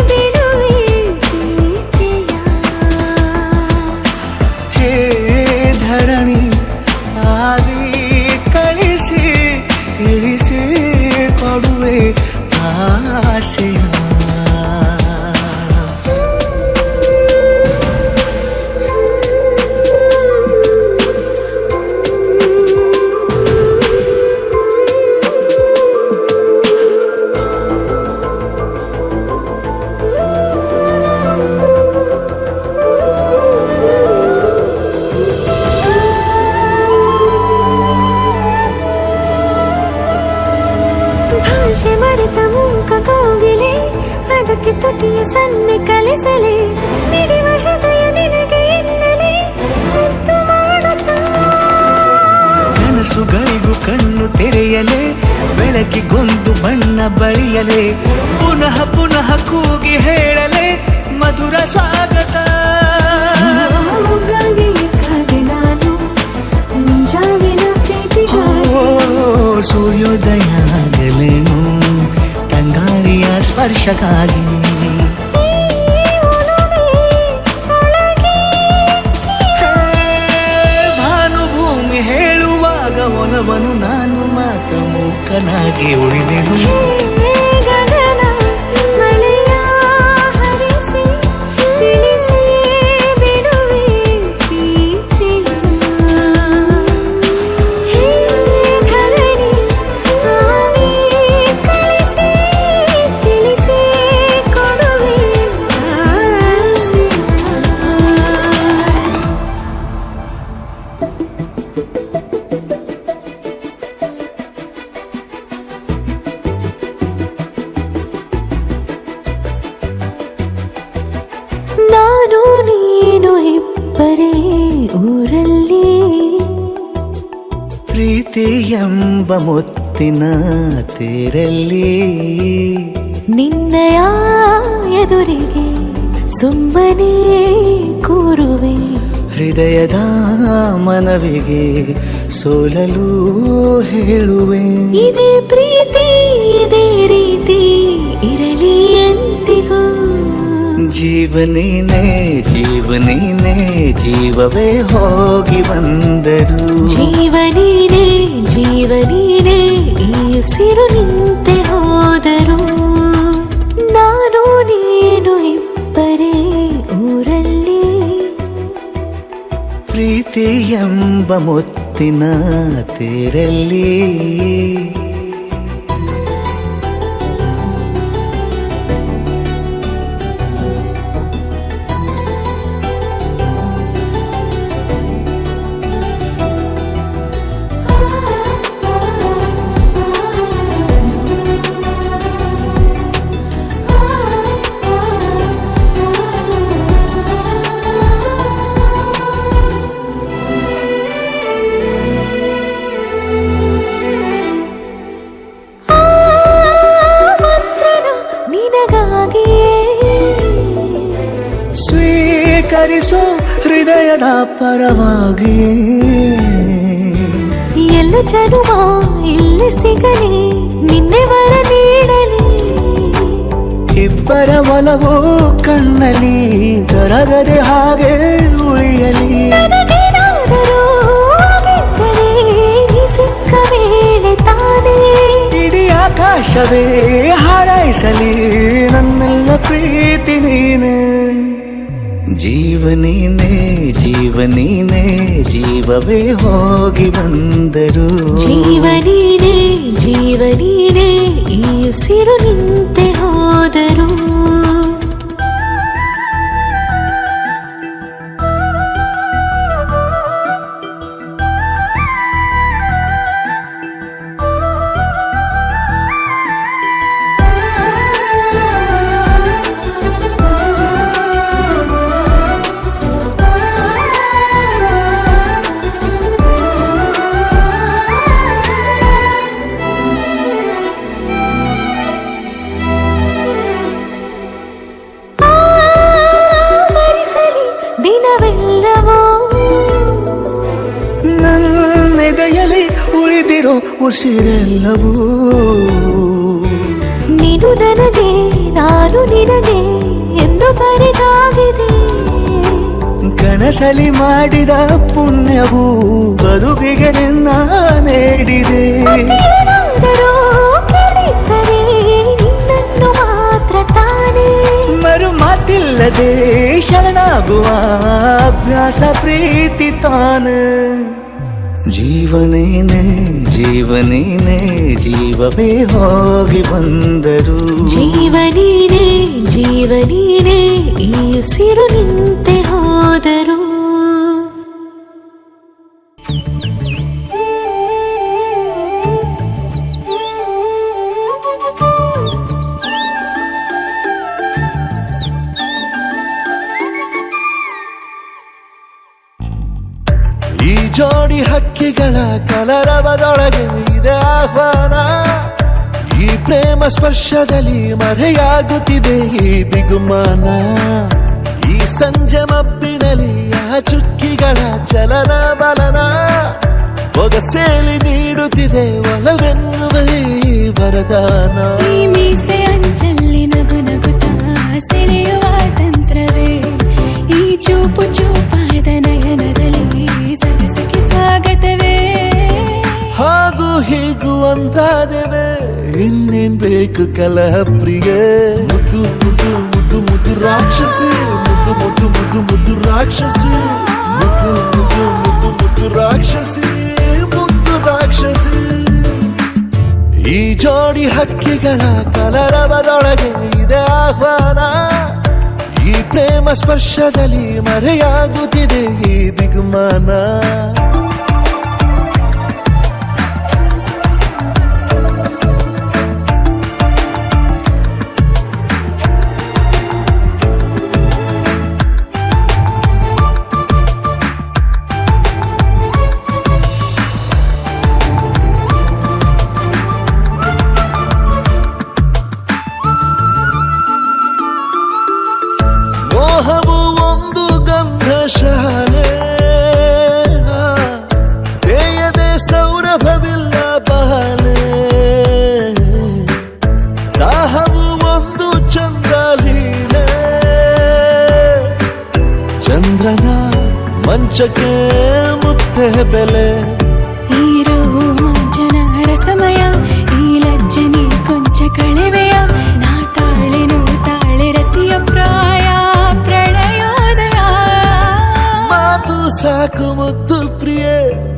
ಬಿಡುವೆ ಪ್ರೀತಿಯ.
ಹೇ ಧರಣಿ ಆಗಿ ಕಳಿಸಿ ತಿಳಿಸಿ ಕೊಡುವೆ ಆಸೆಯ.
ಭಾಷೆ ಮರೆತ ಮೂಕ ಕೋಗಿಲೆ ಅದಕ್ಕೆ ತುಟಿಯ ಸನ್ನೆ ಕಲಿಸಲೆ ನಿಡಿವ ಹೃದಯ ನಿನಗೆ ಎನ್ನಲೆ ಮುದ್ದು ಮಾಡುತ್ತಾ
ಕನಸುಗಳಿಗೂ ಕಣ್ಣು ತೆರೆಯಲೆ ಬೆಳಕಿಗೊಂದು ಬಣ್ಣ ಬಳಿಯಲೆ ಪುನಃ ಪುನಃ ಕೂಗಿ ಹೇಳಲೆ ಮಧುರ ಸ್ವಾಗತ
ಮೊಗ್ಗಾಗಿ ಕಾದೆ ನಾನು ಮುಂಜಾವಿನ ಪ್ರೀತಿಗಾಗಿ
ಸೂರ್ಯೋದಯ ಆಗಲೇನು ಕಂಗಾಳಿಯ ಸ್ಪರ್ಶಕ್ಕಾಗಿ ಭಾನುಭೂಮಿ ಹೇಳುವಾಗ ಒಲವನು ನಾನು ಮಾತ್ರ ಮೂಕನಾಗಿ ಉಳಿದೆನು
ಗಗನ ಮಳೆಯ ಹರಿಸಿ ತಿಳಿಸಿ ಬಿಡುವೆ ಪ್ರೀತಿಯ ಹೇ ಧರಣಿ ಆವಿ ಕಳಿಸಿ ತಿಳಿಸಿ ಕೊಡುವೆ ಆಸೆಯ ನಾನು ನೀನು ಇಬ್ಬರೇ ಊರಲ್ಲಿ
ಪ್ರೀತಿ ಎಂಬ ಮುತ್ತಿನ ತೇರಲ್ಲಿ
ನಿನ್ನಯ ಎದುರಿಗೆ ಸುಮ್ಮನೆ ಕೂರುವೆ
ಹೃದಯದ ಮನವಿಗೆ ಸೋಲಲು ಹೇಳುವೆ
ಇದೇ ಪ್ರೀತಿ ಇದೇ ರೀತಿ ಇರಲಿ ಎಂದಿಗೂ
ಜೀವನೇನೆ ಜೀವನೇನೆ ಜೀವವೇ ಹೋಗಿ ಬಂದರು
ಜೀವನೀನೇ ಜೀವನೀನೇ ಈ ಉಸಿರು ನಿಂತೆ ಹೋದರು ನಾನು ನೀನು ಇಬ್ಬರೇ ಊರಲ್ಲಿ
ಪ್ರೀತಿ ಎಂಬ ಮುತ್ತಿನ ತೇರಲ್ಲಿ ಸ್ವೀಕರಿಸೋ ಹೃದಯದ ಪರವಾಗಿ
ಎಲ್ಲ ಜನುಮ ಇಲ್ಲಿ ಸಿಗಲಿ ನಿನ್ನೆ ವರ ನೀಡಲಿ
ಇಬ್ಬರ ಒಲವು ಕಣ್ಣಲ್ಲಿ ಕರಗದೆ ಹಾಗೆ ಉಳಿಯಲಿ
ನನಗೇನಾದರೂ ಆಗಿದ್ದರೆ ನೀ ಸಿಕ್ಕ ವೇಳೆ ತಾನೇ
ಇಡೀ ಆಕಾಶವೇ ಹಾರೈಸಲಿ ನನ್ನೆಲ್ಲ ಪ್ರೀತಿ ನೀನೆ ಜೀವನೇನೆ ಜೀವನೇನೆ ಜೀವವೇ ಹೋಗಿ ಬಂದರು
ಜೀವನೀನೇ ಜೀವನೀನೇ ಈ ಉಸಿರು ನಿಂತೆ ಹೋದರು ದಿನವೆಲ್ಲವೋ
ನನ್ನೆದೆಯಲ್ಲಿ ಉಳಿದಿರೋ ಉಸಿರೆಲ್ಲವೂ
ನೀನು ನನಗೆ ನಾನು ನಿನಗೆ ಎಂದು ಬರೆದಾಗಿದೆ
ಕನಸಲಿ ಮಾಡಿದ ಪುಣ್ಯವು ಬದುಕಿಗೆ ನಿನ್ನ ನೀಡಿದೆ
ಏನಾದರೂ ಕಲಿತರೆ ನಿನ್ನನ್ನು ಮಾತ್ರ ತಾನೇ
ಮರು ಮಾತಿಲ್ಲದೆ ಶರಣಾಗುವ ಅಭ್ಯಾಸ ಪ್ರೀತಿ ತಾನೆ ಜೀವನೇನೆ ಜೀವನೇನೆ ಜೀವವೇ ಹೋಗಿ ಬಂದರು
ಜೀವನೀನೇ ಜೀವನೀನೇ ಈ ಉಸಿರು ನಿಂತೆ ಹೋದರು
ಹಕ್ಕಿಗಳ ಕಲರವದೊಳಗೆ ಇದೆ ಆಹ್ವಾನ. ಈ ಪ್ರೇಮ ಸ್ಪರ್ಶದಲ್ಲಿ ಮರೆಯಾಗುತ್ತಿದೆ ಈ ಬಿಗುಮಾನ. ಈ ಸಂಜೆ ಮಬ್ಬಿನಲ್ಲಿ ಆ ಚುಕ್ಕಿಗಳ ಚಲನ ಬಲನ ಒಗಸೇಲಿ ನೀಡುತ್ತಿದೆ ಒಲವೆನ್ನುವ ಈ ವರದಾನ.
ಈ ಮೀಸೆ ಅಂಚಲ್ಲಿ ನಗು ನಗುತ್ತಾ ಸೆಳೆಯುವ ತಂತ್ರವೇ, ಈ ಚೂಪು ಚೂಪಾದ ನಯನದಲ್ಲಿ ಸರಸಕ್ಕೆ ಸ್ವಾಗತವೇ.
ಹಾಗೂ ಹೀಗೂ ಅಂತಾದೆವೆ, ಇನ್ನೇನ್ ಬೇಕು ಕಲಹ ಪ್ರಿಯ. ಮುದ್ದು ಮುದ್ದು ಮುದ್ದು ಮುದ್ದು ರಾಕ್ಷಸಿ, ಮುದ್ದು ಮುದ್ದು ಮುದ್ದು ಮುದ್ದು ರಾಕ್ಷಸಿ, ಮುದ್ದು ಮುದ್ದು ಮುದ್ದು ಮುದ್ದು ರಾಕ್ಷಸಿ, ಮುದ್ದು ರಾಕ್ಷಸಿ. ಈ ಜೋಡಿ ಹಕ್ಕಿಗಳ ಕಲರವದೊಳಗೆ ಇದೆ ಆಹ್ವಾನ. ಈ ಪ್ರೇಮ ಸ್ಪರ್ಶದಲ್ಲಿ ಮರೆಯಾಗುತ್ತಿದೆ ಈ ಬಿಗುಮಾನ. ಮೋಹವು ಒಂದು ಗಂಧಶಾಲೆ, ತೇಯದೆ ಸೌರಭವಿಲ್ಲ ಬಾಲೆ. ದಾಹವು ಒಂದು ಚಂದ್ರಲೀಲೆ, ಚಂದ್ರನ ಮಂಚಕ್ಕೆ ಮುತ್ತೆ ಬೆಲೆ.
ಈ ರೋಮಾಂಚನ ರಸಮಯ, ಈ ಲಜ್ಜನೆ ಕೊಂಚ ಕಳೆವೆಯ. ನಾ ತಾಳೆನು ತಾಳೆ ರತಿಯ ಪ್ರಾಯ ಪ್ರಳಯೋದಯ.
ಮಾತು ಸಾಕು ಮುದ್ದು ಪ್ರಿಯೆ,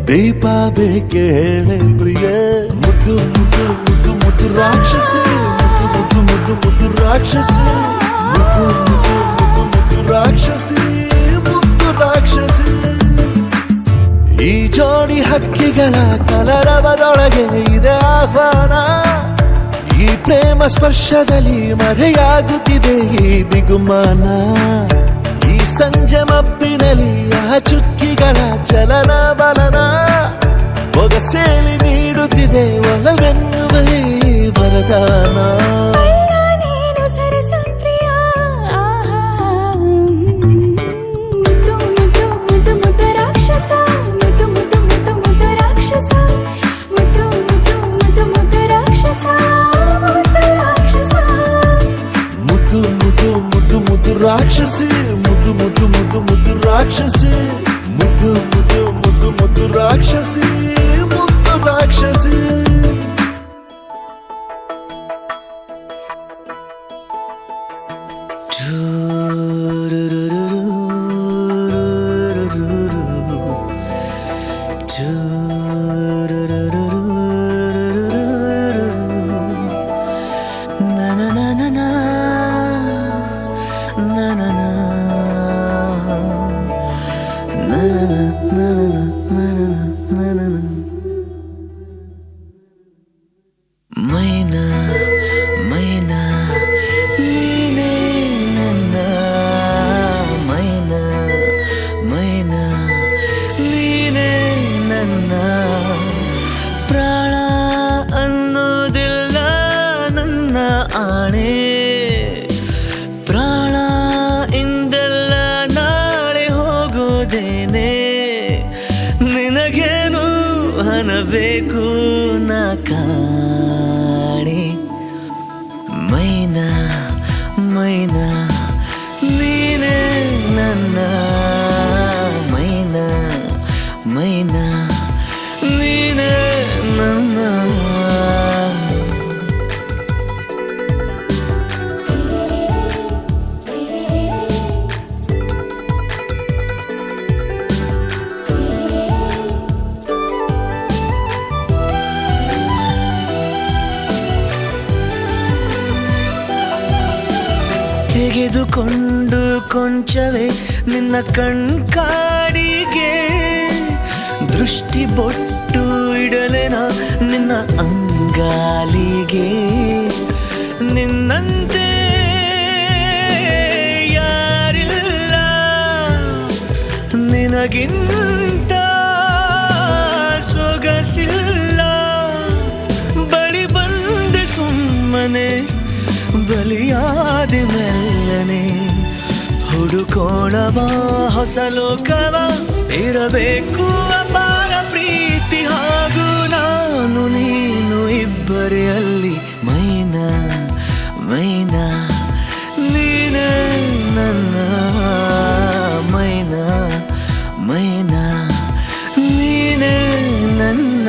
ದೀಪ ಬೇಕೆ ಹೇಳೆ ಪ್ರಿಯೆ. ಮುದ್ದು ಮುದ್ದು ಮುದ್ದು ಮುದ್ದು ರಾಕ್ಷಸಿ, ಮುದ್ದು ಮುದ್ದು ಮುದ್ದು ಮುದ್ದು ರಾಕ್ಷಸಿ, ಮುದ್ದು ಮುದ್ದು ಮುದ್ದು ಮುದ್ದು ರಾಕ್ಷಸಿ, ಮುದ್ದು ರಾಕ್ಷಸಿ. ಈ ಜೋಡಿ ಹಕ್ಕಿಗಳ ಕಲರವದೊಳಗೆ ಇದೆ ಆಹ್ವಾನ. ಈ ಪ್ರೇಮ ಸ್ಪರ್ಶದಲ್ಲಿ ಮರೆಯಾಗುತ್ತಿದೆ ಈ ಬಿಗುಮಾನ. ಈ ಸಂಜೆ ಮಬ್ಬಿನಲ್ಲಿ ಆ ಚುಕ್ಕಿಗಳ ಚಲನ ಬಲನ ಒಗಸೇಲಿ ನೀಡುತ್ತಿದೆ ಒಲವೆನ್ನುವ ಈ ವರದಾನ.
ನೀನು ಸರಸ ಪ್ರಿಯ, ಮುದ್ದು ಮುದ್ದು ಮುದ್ದು ಮುದ್ದು ರಾಕ್ಷಸ, ಮುದ್ದು ಮುದ್ದು ಮುದ್ದು ಮುದ್ದು ರಾಕ್ಷಸ, ಮುದ್ದು ಮುದ್ದು ಮುದ್ದು ಮುದ್ದು ರಾಕ್ಷಸ, ಮುದ್ದು ರಾಕ್ಷಸ.
ಮುದ್ದು ಮುದ್ದು ಮುದ್ದು ಮುದ್ದು ರಾಕ್ಷಸಿ, ಮುದ್ದು ಮುದ್ದು ಮುದ್ದು ಮುದ್ದು ರಾಕ್ಷಸಿ, ಮುದ್ದು ಮುದ್ದು ಮುದ್ದು ಮುದ್ದು ರಾಕ್ಷಸಿ, ಮುದ್ದು ರಾಕ್ಷಸಿ.
ಮೈನಾ ಮೈನಾ ನೀನೇ ನನ್ನ ಮೈನಾ ಮೈನಾ ನೀನೇ ನನ್ನ ಪ್ರಾಣ ಅನ್ನೋದಿಲ್ಲ ನನ್ನ ಆಣೆ. ಪ್ರಾಣ ಇಂದೆಲ್ಲ ನಾಳೆ ಹೋಗೋದೇನೆ. ನಿನಗೇನು ಹಣಬೇಕು ನಾ ಕಾಣೆ. ಮೈನಾ ಮೈನಾ ನೀನೇ ನನ್ನ ಮೈನಾ ಮೈನಾ ನೀನೇ ನನ್ನ. ತೆಗೆದುಕೊಂಡು ಕೊಂಚವೇ ನಿನ್ನ ಕಣ್ಕಾಡಿಗೆ ದೃಷ್ಟಿ ಬೊಟ್ಟು ಇಡಲೆನ ನಿನ್ನ ಅಂಗಾಲಿಗೆ. ನಿನ್ನಂತೆ ಯಾರಿಲ್ಲ ನಿನಗಿಂತ ನೀನೊಡನೆ ಹುಡುಕೋಣವ ಹೊಸ ಲೋಕವ ಇರಬೇಕು ಅಪಾರ ಪ್ರೀತಿ ಹಾಗೂ ನಾನು ನೀನು ಇಬ್ಬರೇ ಅಲ್ಲಿ ಮೈನಾ ಮೈನಾ ನೀನೇ ನನ್ನ ಮೈನಾ ಮೈನಾ ನೀನೇ ನನ್ನ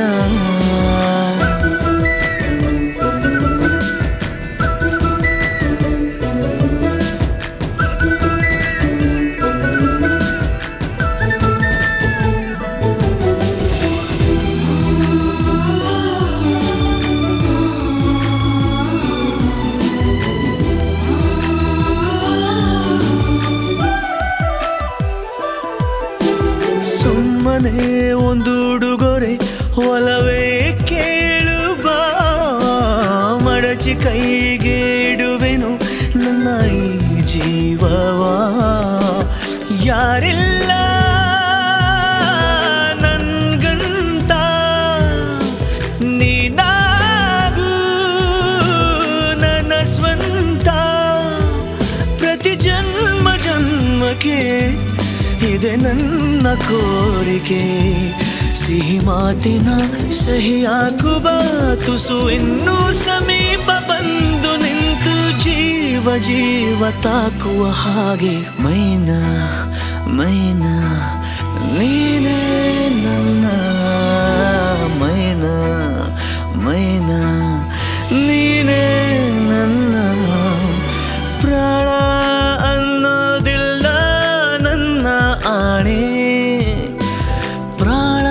ಸುಮ್ಮನೆ ಒಂದು ಉಡುಗೊರೆ ಒಲವೇ ಕೇಳುವ ಮಡಚಿ ಕೈಗೆ ಇಡುವೆನು ನನ್ನ ಈ ಜೀವವ ಯಾರಿಲ್ಲ ನನ್ಗಂತ ನೀನಾಗೂ ನನ್ನ ಸ್ವಂತ ಪ್ರತಿ ಜನ್ಮ ಜನ್ಮಕ್ಕೆ ಇದೆ ನನ್ನ ಕೋರಿಕೆ ಸಿಹಿ ಮಾತಿನ ಸಹಿ ಹಾಕುವ ತುಸು ಇನ್ನೂ ಸಮೀಪ ಬಂದು ನಿಂತು ಜೀವ ಜೀವ ತಾಕುವ ಹಾಗೆ ಮೈನಾ ಮೈನಾ ನೀನೇ ನನ್ನ ಮೈನಾ ಮೈನಾ ನೀನೇ ನನ್ನ ಪ್ರಾಣ ಅನ್ನೋದಿಲ್ಲ ನನ್ನ ಆಣೆ ಪ್ರಾಣ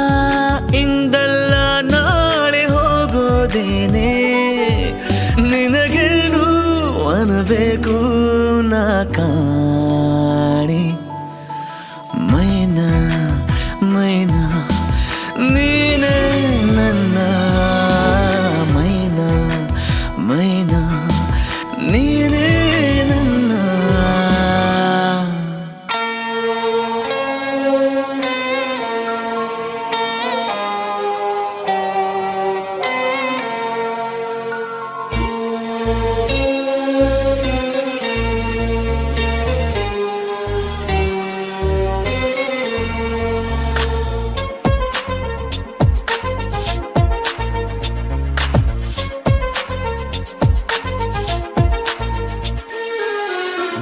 ಇಂದಲ್ಲ ನಾಳೆ ಹೋಗೋದೇನೆ ನಿನಗೇನು ಅನಬೇಕು ನಾ ಕಾಣೆ ಮೈನಾ ಮೈನಾ ನೀನೇ ನನ್ನ ಮೈನಾ ಮೈನಾ ನೀನೇ ನನ್ನ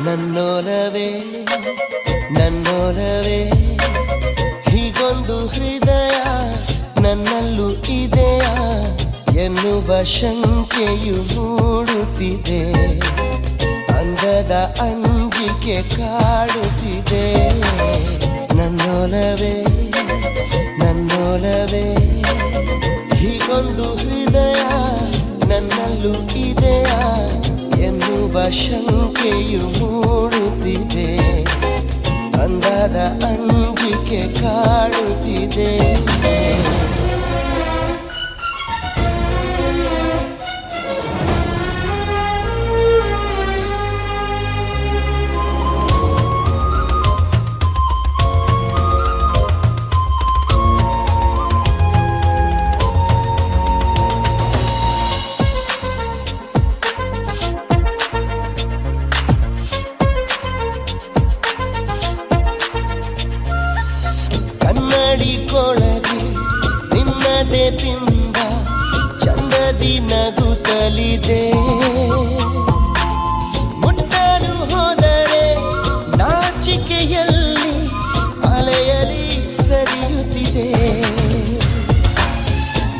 ನನ್ನೋಲವೇ ನನ್ನೋಲವೇ ಹೀಗೊಂದು ಹೃದಯ ನನ್ನಲ್ಲೂ ಇದೆಯಾ ಎನ್ನುವ ಶಂಕೆಯು ಮೂಡುತ್ತಿದೆ ಅಂದದ ಅಂಜಿಕೆ ಕಾಡುತ್ತಿದೆ ನನ್ನೋಲವೇ ನನ್ನೋಲವೇ ಹೀಗೊಂದು ಹೃದಯ ನನ್ನಲ್ಲೂ ಇದೆಯಾ ಎನ್ನುವ ಶಂಕೆಯು ಮೂಡುತ್ತಿದೆ ಅಂದದ ಅಂಜಿಕೆ ಕಾಡುತ್ತಿದೆ ಕನ್ನಡಿ ಕೊಳದಿ ನಿನ್ನದೇ ಬಿಂಬ ಚಂದದಿ ನಗುತ್ತಲಿದೆ ಮುಟ್ಟಲು ಹೋದರೆ ನಾಚಿಕೆಯಲ್ಲಿ ಅಲೆಯಲಿ ಸರಿಯುತ್ತಿದೆ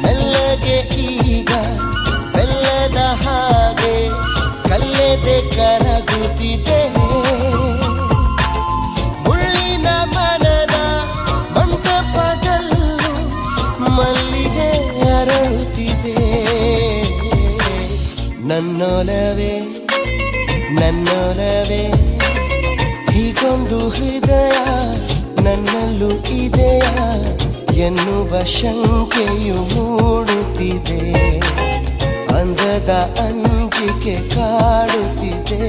ಮೆಲ್ಲಗೆ ಈಗ ಬೆಲ್ಲದ ಹಾಗೆ ಕಲ್ಲೆದೆ ಕರಗುತ್ತಿದೆ ಮುಳ್ಳಿನ ಮನದ ಮಂಟಪದಲ್ಲೂ ಮಲ್ಲಿಗೆ ಅರಳುತ್ತಿದೆ ನನ್ನೊಲವೇ ನನ್ನೊಲವೇ ಹೀಗೊಂದು ಹೃದಯ ನನ್ನಲ್ಲೂ ಇದೆಯಾ ಎನ್ನುವ ಶಂಕೆಯು ಮೂಡುತ್ತಿದೆ ಅಂದದ ಅಂಜಿಕೆ ಕಾಡುತ್ತಿದೆ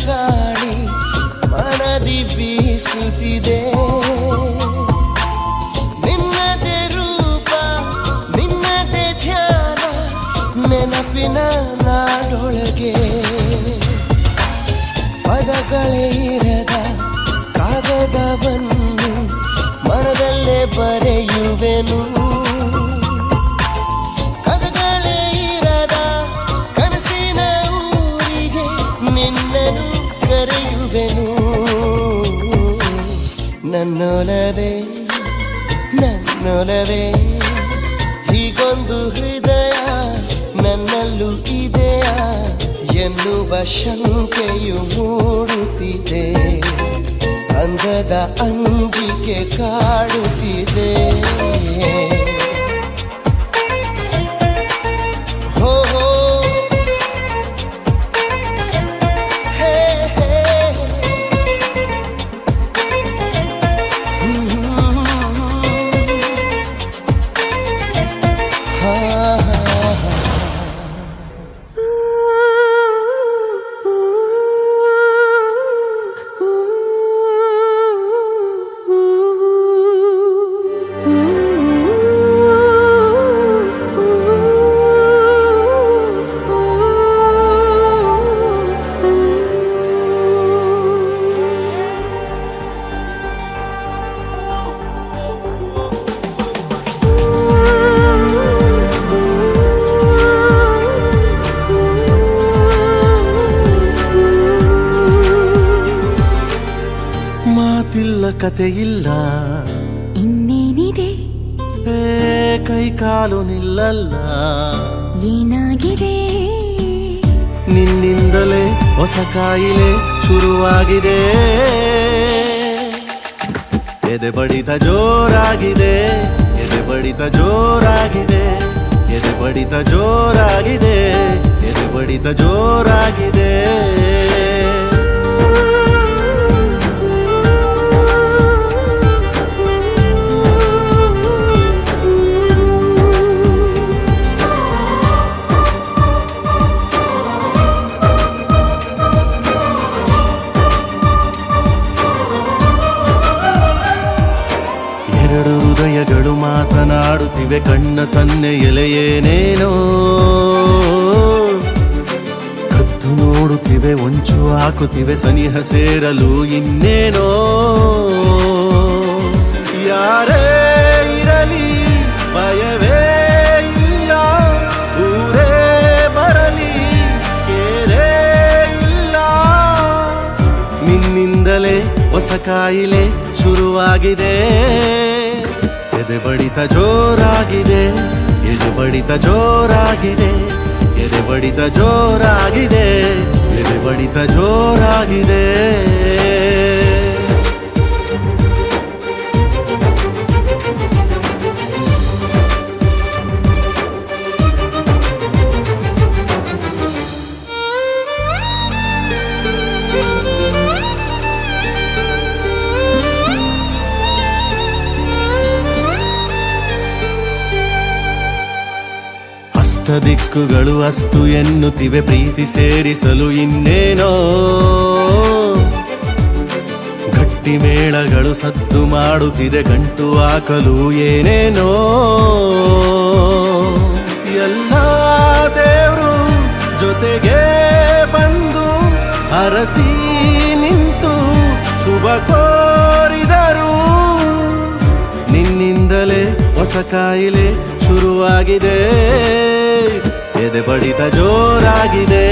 ಗಾಳಿ ಮನದಿ ಬೀಸುತ್ತಿದೆ. ನಿನ್ನದೇ ರೂಪ ನಿನ್ನದೇ ಧ್ಯಾನ ನೆನಪಿನ ನಾಡೊಳಗೆ. ಪದಗಳೇ ಇರದ ಕಾಗದವನ್ನು ಮನದಲ್ಲೇ ಬರೆಯುವೆನು. ಕದಗಳೇ ಇರದ ಕನಸಿನ ಊರಿಗೆ ನಿನ್ನನ್ನು ಕರೆಯುವೆನು. ನನ್ನೊಲವೇ ನನ್ನೊಲವೇ ಹೀಗೊಂದು ಹೃದಯ ನನ್ನಲ್ಲೂ ಇದೆಯಾ ಎನ್ನುವ ಶಂಕೆಯು ಮೂಡುತ್ತಿದೆ. ಅಂದದ ಅಂಜಿಕೆ ಕಾಡುತ್ತಿದೆ. ಹೋ ಹೋ ಹೇ ಹೇ ಹಾ
ಮಾತಿಲ್ಲ ಕಥೆಯಿಲ್ಲ
ಇನ್ನೇನಿದೆ
ಕೈ ಕಾಲು ನಿಲ್ಲಲ್ಲ.
ಏನಾಗಿದೆ
ನಿನ್ನಿಂದಲೇ ಹೊಸ ಕಾಯಿಲೆ ಶುರುವಾಗಿದೆ. ಎದೆ ಬಡಿತ ಜೋರಾಗಿದೆ ಎದೆ ಬಡಿತ ಜೋರಾಗಿದೆ ಎದೆ ಬಡಿತ ಜೋರಾಗಿದೆ ಎದೆ ಬಡಿತ ಜೋರಾಗಿದೆ. ಎರಡು ಹೃದಯಗಳು ಮಾತನಾಡುತ್ತಿವೆ ಕಣ್ಣ ಸನ್ನೆ ಎಲೆಯೇನೇನೋ. ಕದ್ದು ನೋಡುತ್ತಿವೆ ಹೊಂಚು ಹಾಕುತ್ತಿವೆ ಸನಿಹ ಸೇರಲು ಇನ್ನೇನೋ. ಯಾರೇ ಇರಲಿ ಭಯವೇ ಇಲ್ಲ ಊರೇ ಬರಲಿ ಕೇರೇ ಇಲ್ಲ. ನಿನ್ನಿಂದಲೇ ಹೊಸ ಕಾಯಿಲೆ ಶುರುವಾಗಿದೆ. ಎದೆ ಬಡಿತ ಜೋರಾಗಿದೆ ಎದೆ ಬಡಿತ ಜೋರಾಗಿದೆ ಎದೆ ಬಡಿತ ಜೋರಾಗಿದೆ ಎದೆ ಬಡಿತ ಜೋರಾಗಿದೆ. ದಿಕ್ಕುಗಳು ಅಸ್ತು ಎನ್ನುತ್ತಿವೆ ಪ್ರೀತಿ ಸೇರಿಸಲು ಇನ್ನೇನೋ. ಗಟ್ಟಿ ಮೇಳಗಳು ಸದ್ದು ಮಾಡುತ್ತಿದೆ ಗಂಟು ಹಾಕಲು ಏನೇನೋ. ಎಲ್ಲ ದೇವರು ಜೊತೆಗೆ ಬಂದು ಹರಸಿ ನಿಂತು ಶುಭ ಕೋರಿದರು. ನಿನ್ನಿಂದಲೇ ಹೊಸ ಕಾಯಿಲೆ ಶುರುವಾಗಿದೆ. ಎದೆ ಬಡಿತ ಜೋರಾಗಿದೆ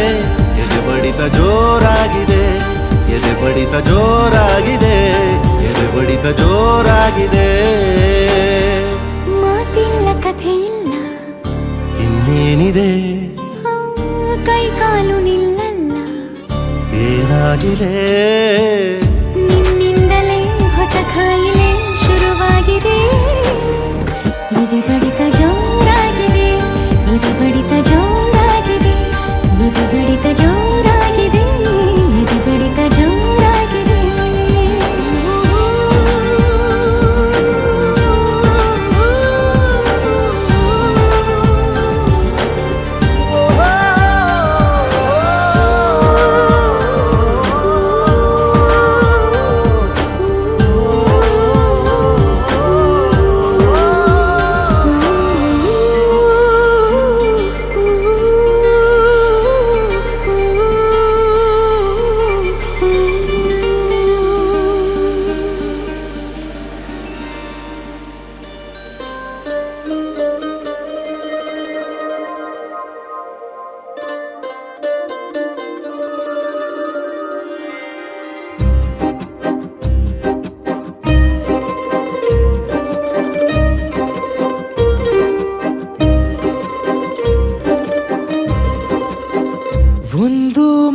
ಎದೆ ಬಡಿತ ಜೋರಾಗಿದೆ ಎದೆ ಬಡಿತ ಜೋರಾಗಿದೆ ಎದೆ ಬಡಿತ ಜೋರಾಗಿದೆ.
ಮಾತಿಲ್ಲ ಕಥೆಯಿಲ್ಲ
ಇನ್ನೇನಿದೆ
ಕೈ ಕಾಲು ನಿಲ್ಲಲ್ಲ.
ಏನಾಗಿದೆ
ನಿನ್ನಿಂದಲೇ ಹೊಸ ಕಾಯಿಲೆ ಶುರುವಾಗಿದೆ. ಎದೆ ಬಡಿತ ಜೋರಾಗಿದೆ ಎದೆ ಬಡಿತ ಜೋರಾಗಿದೆ ಎದೆ ಬಡಿತ ಜೋರಾಗಿದೆ ಎದೆ ಬಡಿತ ಜೋರಾಗಿದೆ.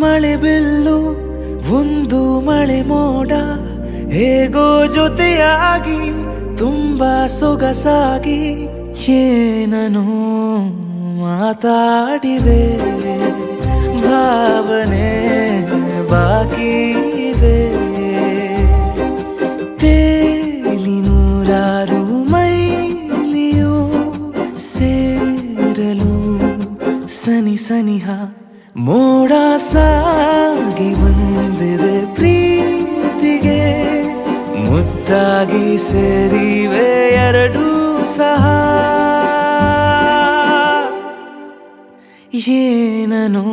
ಮಳೆ ಬಿಲ್ಲು ಒಂದು ಮಳೆ ಮೋಡ ಹೇಗೋ ಜೊತೆಯಾಗಿ ತುಂಬಾ ಸೊಗಸಾಗಿ ಏನನು ಮಾತಾಡಿವೆ ಭಾವನೆ ಬಾಕಿ ಇವೆ ತೇಲಿ ನೂರಾರು ಮೈಲಿಯು ಸೇರಲು ಸನಿ ಸನಿಹ ಮೋಡ ಸಾಗಿ ಬಂದಿದೆ ಪ್ರೀತಿಗೆ ಮುದ್ದಾಗಿ ಸೇರಿವೆ ಎರಡೂ ಸಹ ಏನನು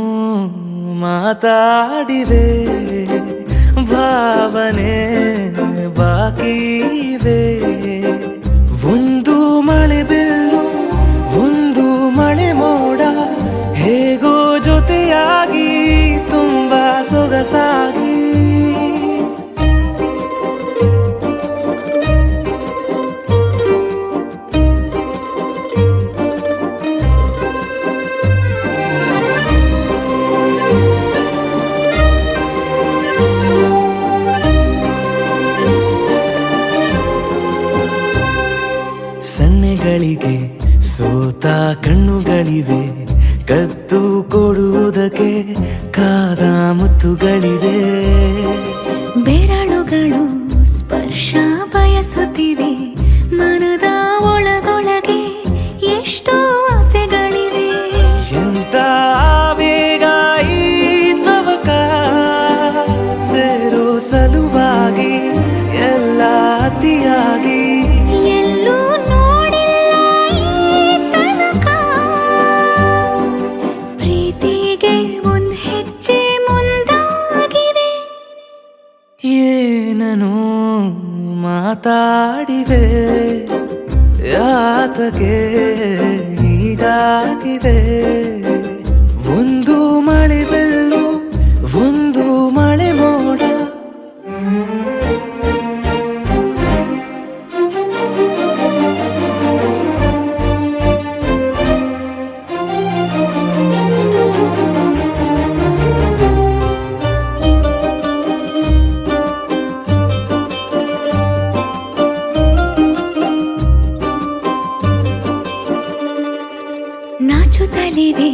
ಮಾತಾಡಿವೆ ಭಾವನೆ ಬಾಕಿ ಇವೆ ಒಂದು ಮಳೆ ಬಿಲ್ಲು ಒಂದು ಮಳೆ ಮೋಡ ಹೇಗೋ ಜೊತೆಯಾಗಿ ತುಂಬಾ ಸೊಗಸಾಗಿ ಸನ್ನೆಗಳಿಗೆ ಸೋತ ಕಣ್ಣುಗಳಿವೆ ಕದ್ದು ಕೊಡುವುದಕ್ಕೆ ಕಾದ ಮುತ್ತುಗಳಿವೆ ಬೆರಳುಗಳು ಸ್ಪರ್ಶ ಬಯಸುತ್ತಿವೆ ಮನದ ಒಳಗೊಳಗೆ ಎಷ್ಟೋ ಆಸೆಗಳಿವೆ ಎಂತ ಬೇಗ ಈ ತವಕ ಸೇರೋ ಸಲುವಾಗಿ ಎಲ್ಲ ಅತಿಯಾಗಿ
ಎಲ್ಲೂ ನೋಡಿಲ್ಲ ಈ ತನಕ ಪ್ರೀತಿಗೆ ಒಂದ್ ಹೆಜ್ಜೆ ಮುಂದಾಗಿವೆ
ಏನನು ಮಾತಾಡಿವೆ ಯಾತಕ್ಕೆ ಹೀಗಾಗಿವೆ ಒಂದು ಮಳೆ ಬಿಲ್ಲು ಒಂದು ಮಳೆ ಮೋಡ
ನಾಚುತ್ತಲಿವೆ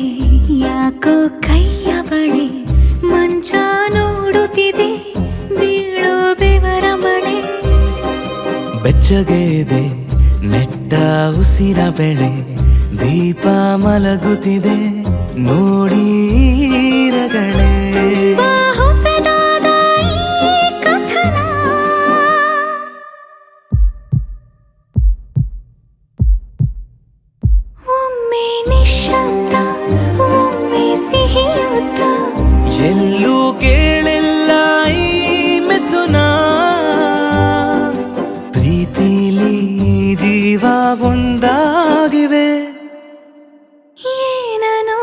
ಯಾಕೋ ಕೈಯ ಬಳೆ ಮಂಚ ನೋಡುತ್ತಿದೆ ಬೀಳೋ ಬೆವರ ಮಳೆ
ಬೆಚ್ಚಗೆದೆ ನೆಟ್ಟ ಉಸಿರ ಬೆಳೆ ದೀಪ ಮಲಗುತ್ತಿದೆ ನೋಡಿ ರಗಳೇ
ಬಾ ಹೊಸದಾದ ಈ ಕಥನ ಒಮ್ಮೆ ನಿಶ್ಶಬ್ದ ಒಮ್ಮೆ ಸಿಹಿಯುತ್ತ
ಎಲ್ಲೂ ಕೇಳಿಲ್ಲ ಈ ಮಿಥುನ ಪ್ರೀತಿಲಿ ಜೀವ ಒಂದಾಗಿವೆ
ಏನನು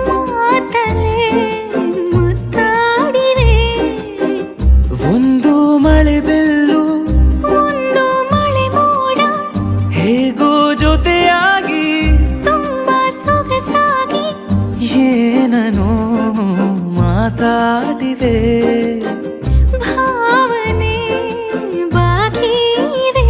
ಮಾತಲೇ ಮುತ್ತಾಡಿವೆ
ಒಂದು ಮಳೆ ಬಿಲ್ಲು
ಒಂದು ಮಳೆ ಮೋಡ
ಹೇಗೋ ಜೊತೆಯಾಗಿ
ತುಂಬಾ ಸೊಗಸಾಗಿ
ಏನನು ಮಾತಾಡಿವೆ
ಭಾವನೆ ಬಾಕಿ ಇವೆ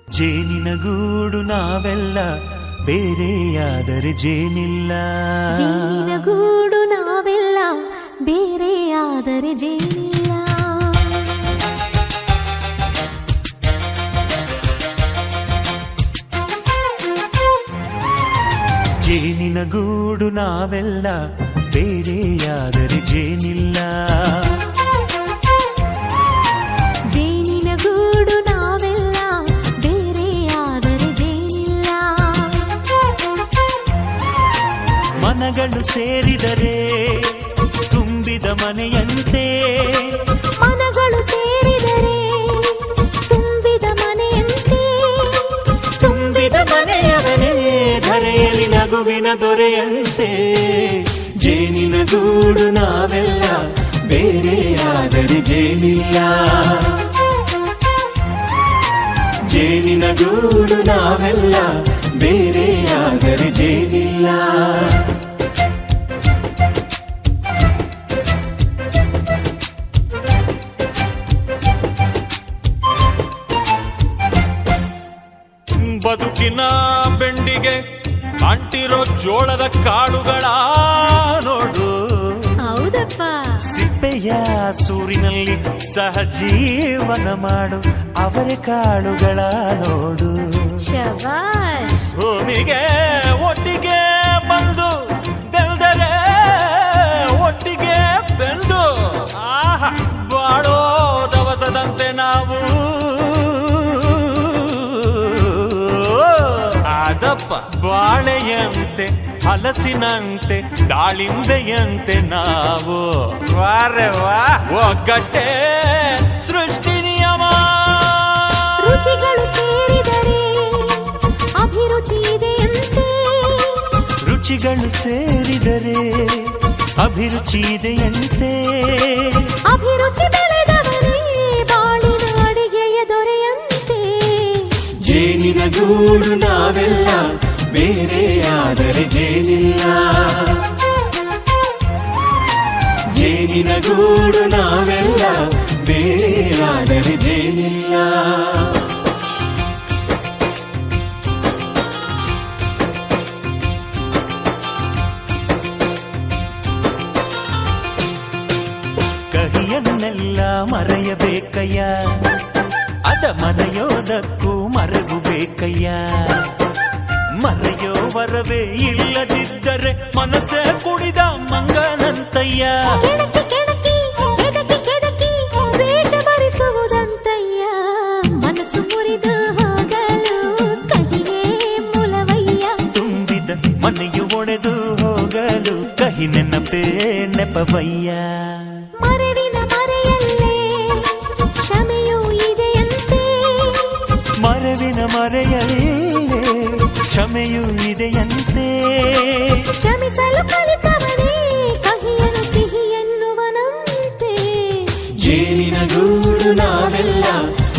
ಜೇನಿನ ಗೂಡು ನಾವೆಲ್ಲ ಬೇರೆಯಾದರೆ ಜೇನಿಲ್ಲ
ಜೇನಿನ ಗೂಡು ನಾವೆಲ್ಲ ಬೇರೆಯಾದರೆ ಜೇನಿಲ್ಲ
ಜೇನಿನ ಗೂಡು ನಾವೆಲ್ಲ ಬೇರೆಯಾದರೆ ಜೇನಿಲ್ಲ
ಜೇನಿನ ಗೂಡು ನಾವೆಲ್ಲ ಬೇರೆಯಾದರೆ ಜೇನಿಲ್ಲ
ಸೇರಿದರೆ ತುಂಬಿದ ಮನೆಯಂತೆ
ಮನಗಳು ಸೇರಿದರೆ ತುಂಬಿದ ಮನೆಯಂತೆ
ತುಂಬಿದ ಮನೆಯವನೇ ಧರೆಯಲ್ಲಿ ನಗುವಿನ ದೊರೆಯಂತೆ ಜೇನಿನ ಗೂಡು ನಾವೆಲ್ಲ ಬೇರೆಯಾದರೆ ಜೇನಿಲ್ಲ ಜೇನಿನ ಗೂಡು ನಾವೆಲ್ಲ ಬೇರೆಯಾದರೆ ಜೇನಿಲ್ಲ
ಬದುಕಿನ ಬೆಂಡಿಗೆ ಅಂಟಿರೋ ಜೋಳದ ಕಾಳುಗಳ ನೋಡು
ಹೌದಪ್ಪ
ಸಿಪ್ಪೆಯ ಸೂರಿನಲ್ಲಿ ಸಹಜೀವನ ಮಾಡು ಅವರೆ ಕಾಳುಗಳ ನೋಡು
ಶಬಾಷ್
ಭೂಮಿಗೆ ಒಟ್ಟಿಗೆ ಬಂದು ಬೆಳೆದರೆ ಒಟ್ಟಿಗೆ ಬೆಂದು ಆಹಾ ಬಾಳೋ ದವಸದಂತೆ ನಾವು ಅದಪ್ಪ ಬಾಳೆಯಂತೆ ಹಲಸಿನಂತೆ ದಾಳಿಂಬೆಯಂತೆ ನಾವು ವಾರೆ ವಾ ಒಗ್ಗಟ್ಟೆ ಸೃಷ್ಟಿ ನಿಯಮ
ರುಚಿಗಳು ಸೇರಿದರೆ ಅಭಿರುಚಿ ಇದೆಯಂತೆ
ರುಚಿಗಳು ಸೇರಿದರೆ ಅಭಿರುಚಿ ಇದೆಯಂತೆ
ಅಭಿರುಚಿ ಬೆಳೆದವರೇ ಬಾಳಿನ ಅಡಿಗೆಯ ದೊರೆಯಂತೆ
ಜೇನಿನ ಗೂಡು ನಾವೆಲ್ಲ ಬೇರೆಯಾದರೆ ಜೇನಿಲ್ಲ ಜೇನಿನ ಗೂಡು ನಾವೆಲ್ಲ ಬೇರೆಯಾದರೆ ಜೇನಿಲ್ಲ ಕಹಿಯನ್ನೆಲ್ಲ ಮರೆಯಬೇಕಯ್ಯ ಅದ ಮರೆಯೋದಕ್ಕೂ ಮರೆವು ಬೇಕಯ್ಯ ಮರೆಯೋ ವರವೇ ಇಲ್ಲದಿದ್ದರೆ ಮನಸ್ಸೇ ಕುಡಿದ ಮಂಗನಂತಯ್ಯ
ಕೆಣಕಿ ಕೆಣಕಿ ಕೆದಕಿ ಕೆದಕಿ ವೇಷ ಭರಿಸುವುದಂತಯ್ಯ ಮನಸ್ಸು ಮುರಿದು ಹೋಗಲು ಕಹಿಯೇ ಮೂಲವಯ್ಯ
ತುಂಬಿದ ಮನೆಯು ಒಡೆದು ಹೋಗಲು ಕಹಿ ನೆನಪೇ ನೆಪವಯ್ಯ
ಮರೆವಿನ ಮರೆಯಲ್ಲೇ ಕ್ಷಮೆಯೂ ಇದೆಯಂತೆ
ಮರೆವಿನ ಮರೆಯಲ್ಲೇ ಕ್ಷಮೆಯೂ ಇದೆಯಂತೆ
ಕ್ಷಮಿಸಲು ಕಲಿತವನೇ ಕಹಿಯನ್ನು ಸಿಹಿ ಎನ್ನುವನಂತೆ
ಜೇನಿನ ಗೂಡು ನಾವೆಲ್ಲ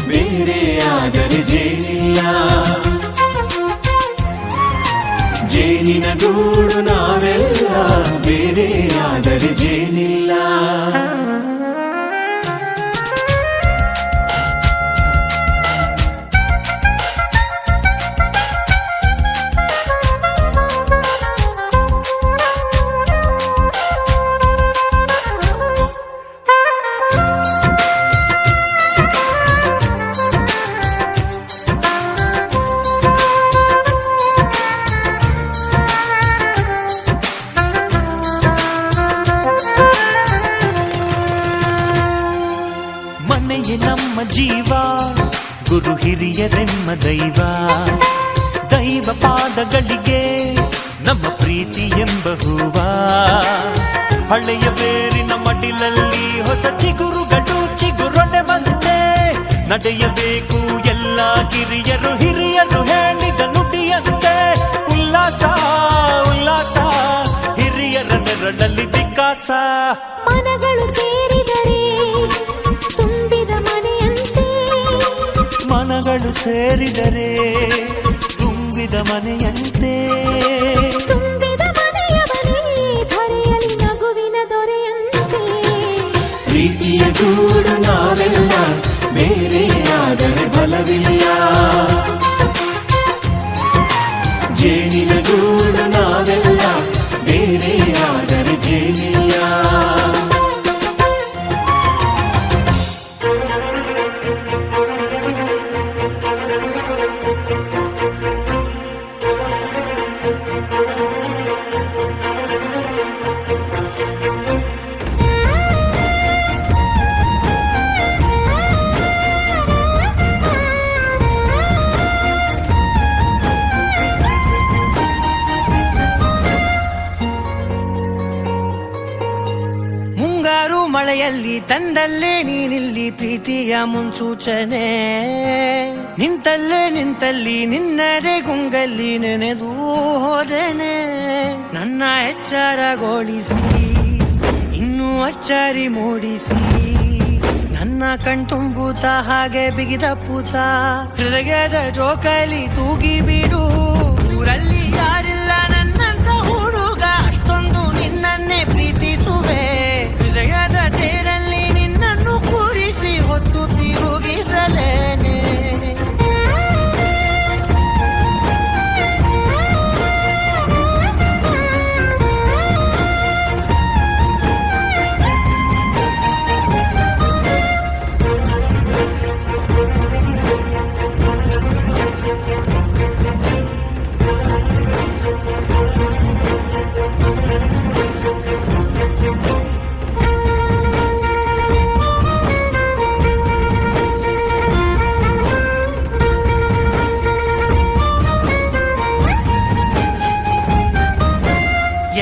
ಬೇರೆಯಾದರೆ ಜೇನಿಲ್ಲ ಜೇನಿನ ಗೂಡು ನಾವೆಲ್ಲ ಬೇರೆಯಾದರೆ ಜೇನಿಲ್ಲ ಮನೆಯೇ ನಮ್ಮ ಜೀವ ಗುರು ಹಿರಿಯರೆಮ್ಮ ದೈವ ದೈವ ಪಾದಗಳಿಗೆ ನಮ್ಮ ಪ್ರೀತಿ ಎಂಬ ಹೂವ ಹಳೆಯ ಬೇರಿನ ಮಡಿಲಲ್ಲಿ ಹೊಸ ಚಿಗುರುಗಳು ಚಿಗುರೊಡೆ ಬಂದೆ ನಡೆಯಬೇಕು ಎಲ್ಲ ಕಿರಿಯರು ಹಿರಿಯರು ಹೇಳಿದ ನುಡಿಯಂತೆ ಉಲ್ಲಾಸ ಉಲ್ಲಾಸ ಹಿರಿಯರ ನೆರಳಲ್ಲಿ ವಿಕಾಸ
ಮನಗಳು ಸೇರಿದರೆ ತುಂಬಿದ ಮನೆಯಂತೆ
ಮನಗಳು ಸೇರಿದರೆ ತುಂಬಿದ ಮನೆಯಂತೆ
ತುಂಬಿದ ಮನೆಯವನೇ ಧರೆಯಲ್ಲಿ ನಗುವಿನ ದೊರೆಯಂತೆ
ಪ್ರೀತಿಯ ಗೂಡು ನಾವೆಲ್ಲ ಬೇರೆಯಾದರೆ ಬಲವಿಲ್ಲ ಜೇನಿನ ಗೂಡು ನಾವೆಲ್ಲ ಬೇರೆಯಾದರೆ ಜೇನಿಲ್ಲ
ತಂದಲ್ಲೇ ನೀನಿಲ್ಲಿ ಪ್ರೀತಿಯ ಮುನ್ಸೂಚನೆ ನಿಂತಲ್ಲಿ ನಿನ್ನದೇ ಗುಂಗಲ್ಲಿ ನೆನೆದು ಹೋದೆನೆ ನನ್ನ ಎಚ್ಚರಗೊಳಿಸಿ ಇನ್ನೂ ಅಚ್ಚರಿ ಮೂಡಿಸಿ ನನ್ನ ಕಣ್ತುಂಬುತ್ತ ಹಾಗೆ ಬಿಗಿದ ಪೂತ ಹೃದಯದ ಜೋಕಾಲಿ ತೂಗಿ ಬಿಡು ಊರಲ್ಲಿ ಯಾರಿಲ್ಲ ನನ್ನಂತ ಹುಡುಗ ಅಷ್ಟೊಂದು ನಿನ್ನನ್ನೇ ಪ್ರೀತಿಸುವೆ ಹೃದಯದ ತೇರಲ್ಲಿ ನಿನ್ನನ್ನು ಕೂರಿಸಿ ಹೊತ್ತು ತಿರುಗಿಸಲೇನೆ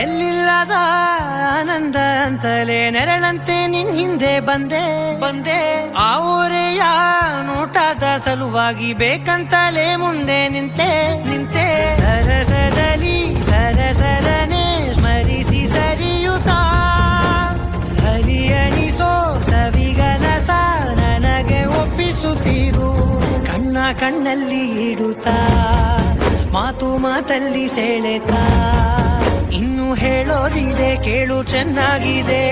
ಎಲ್ಲಿಲ್ಲದ ಆನಂದ ಅಂತಲೇ ನೆರಳಂತೆ ನಿನ್ ಹಿಂದೆ ಬಂದೆ ಆ ಊರೆಯ ನೋಟದ ಸಲುವಾಗಿ ಬೇಕಂತಲೇ ಮುಂದೆ ನಿಂತೆ ಸರಸದನೆ ಸ್ಮರಿಸಿ ಸರಿಯುತ್ತಾ ಸರಿಯನಿಸೋ ಸವಿಗನಸ ನನಗೆ ಒಪ್ಪಿಸುತ್ತೀರು ಕಣ್ಣಲ್ಲಿ ಇಡುತ್ತಾ ಮಾತಲ್ಲಿ ಸೆಳೆತಾ ಇನ್ನು ಹೇಳೋದಿದೆ ಕೇಳು ಚೆನ್ನಾಗಿದೆ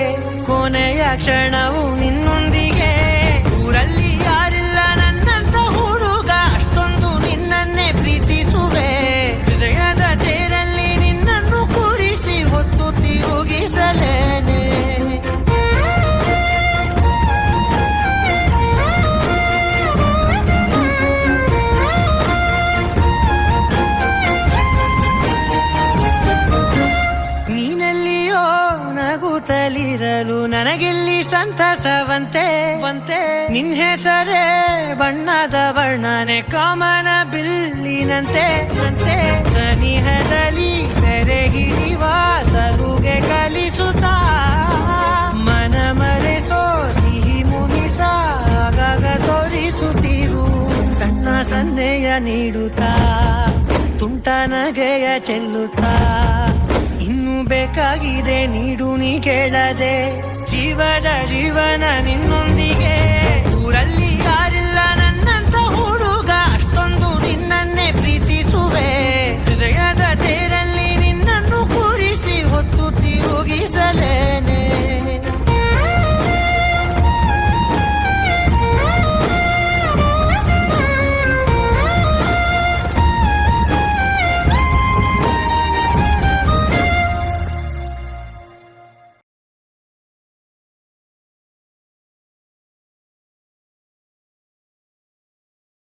ಕೊನೆಯ ಕ್ಷಣವು ನಿನ್ನೊಂದಿಗೆ ಊರಲ್ಲಿ ಯಾರಿಲ್ಲ ನನ್ನಂತ ಹುಡುಗ ಅಷ್ಟೊಂದು ನಿನ್ನನ್ನೇ ಪ್ರೀತಿಸುವೆ ಹೃದಯದ ತೇರಲ್ಲಿ ನಿನ್ನನ್ನು ಕೂರಿಸಿ ಹೊತ್ತು ತಿರುಗಿಸಲೇನೆ ನೀನೆಲ್ಲಿಯೋ ನಗುತ್ತಲಿರಲು ನನಗೆಲ್ಲಿ ಸಂತಸವಂತೆ ನಿನ್ ಹೆಸರೇ ಬಣ್ಣದ ವರ್ಣನೆ ಕಾಮನ ಬಿಲ್ಲಿನಂತೆ ಸನಿಹದಲ್ಲಿ ಸೆರೆ ಹಿಡಿಯುವ ಸಲುಗೆ ಕಲಿಸುತ್ತಾ ಮನ ಮರೆಸೋ ಸಿಹಿ ಮುನಿಸ ಆಗಾಗ ತೋರಿಸುತ್ತಿರು ಸಣ್ಣ ಸನ್ನೆಯ ನೀಡುತ್ತಾ ತುಂಟ ನಗೆಯ ಚೆಲ್ಲುತ್ತಾ ಇನ್ನು ಬೇಕಾಗಿದೆ ನೀಡು ನೀ ಕೇಳದೆ ಜೀವನ ನಿನ್ನೊಂದಿಗೆ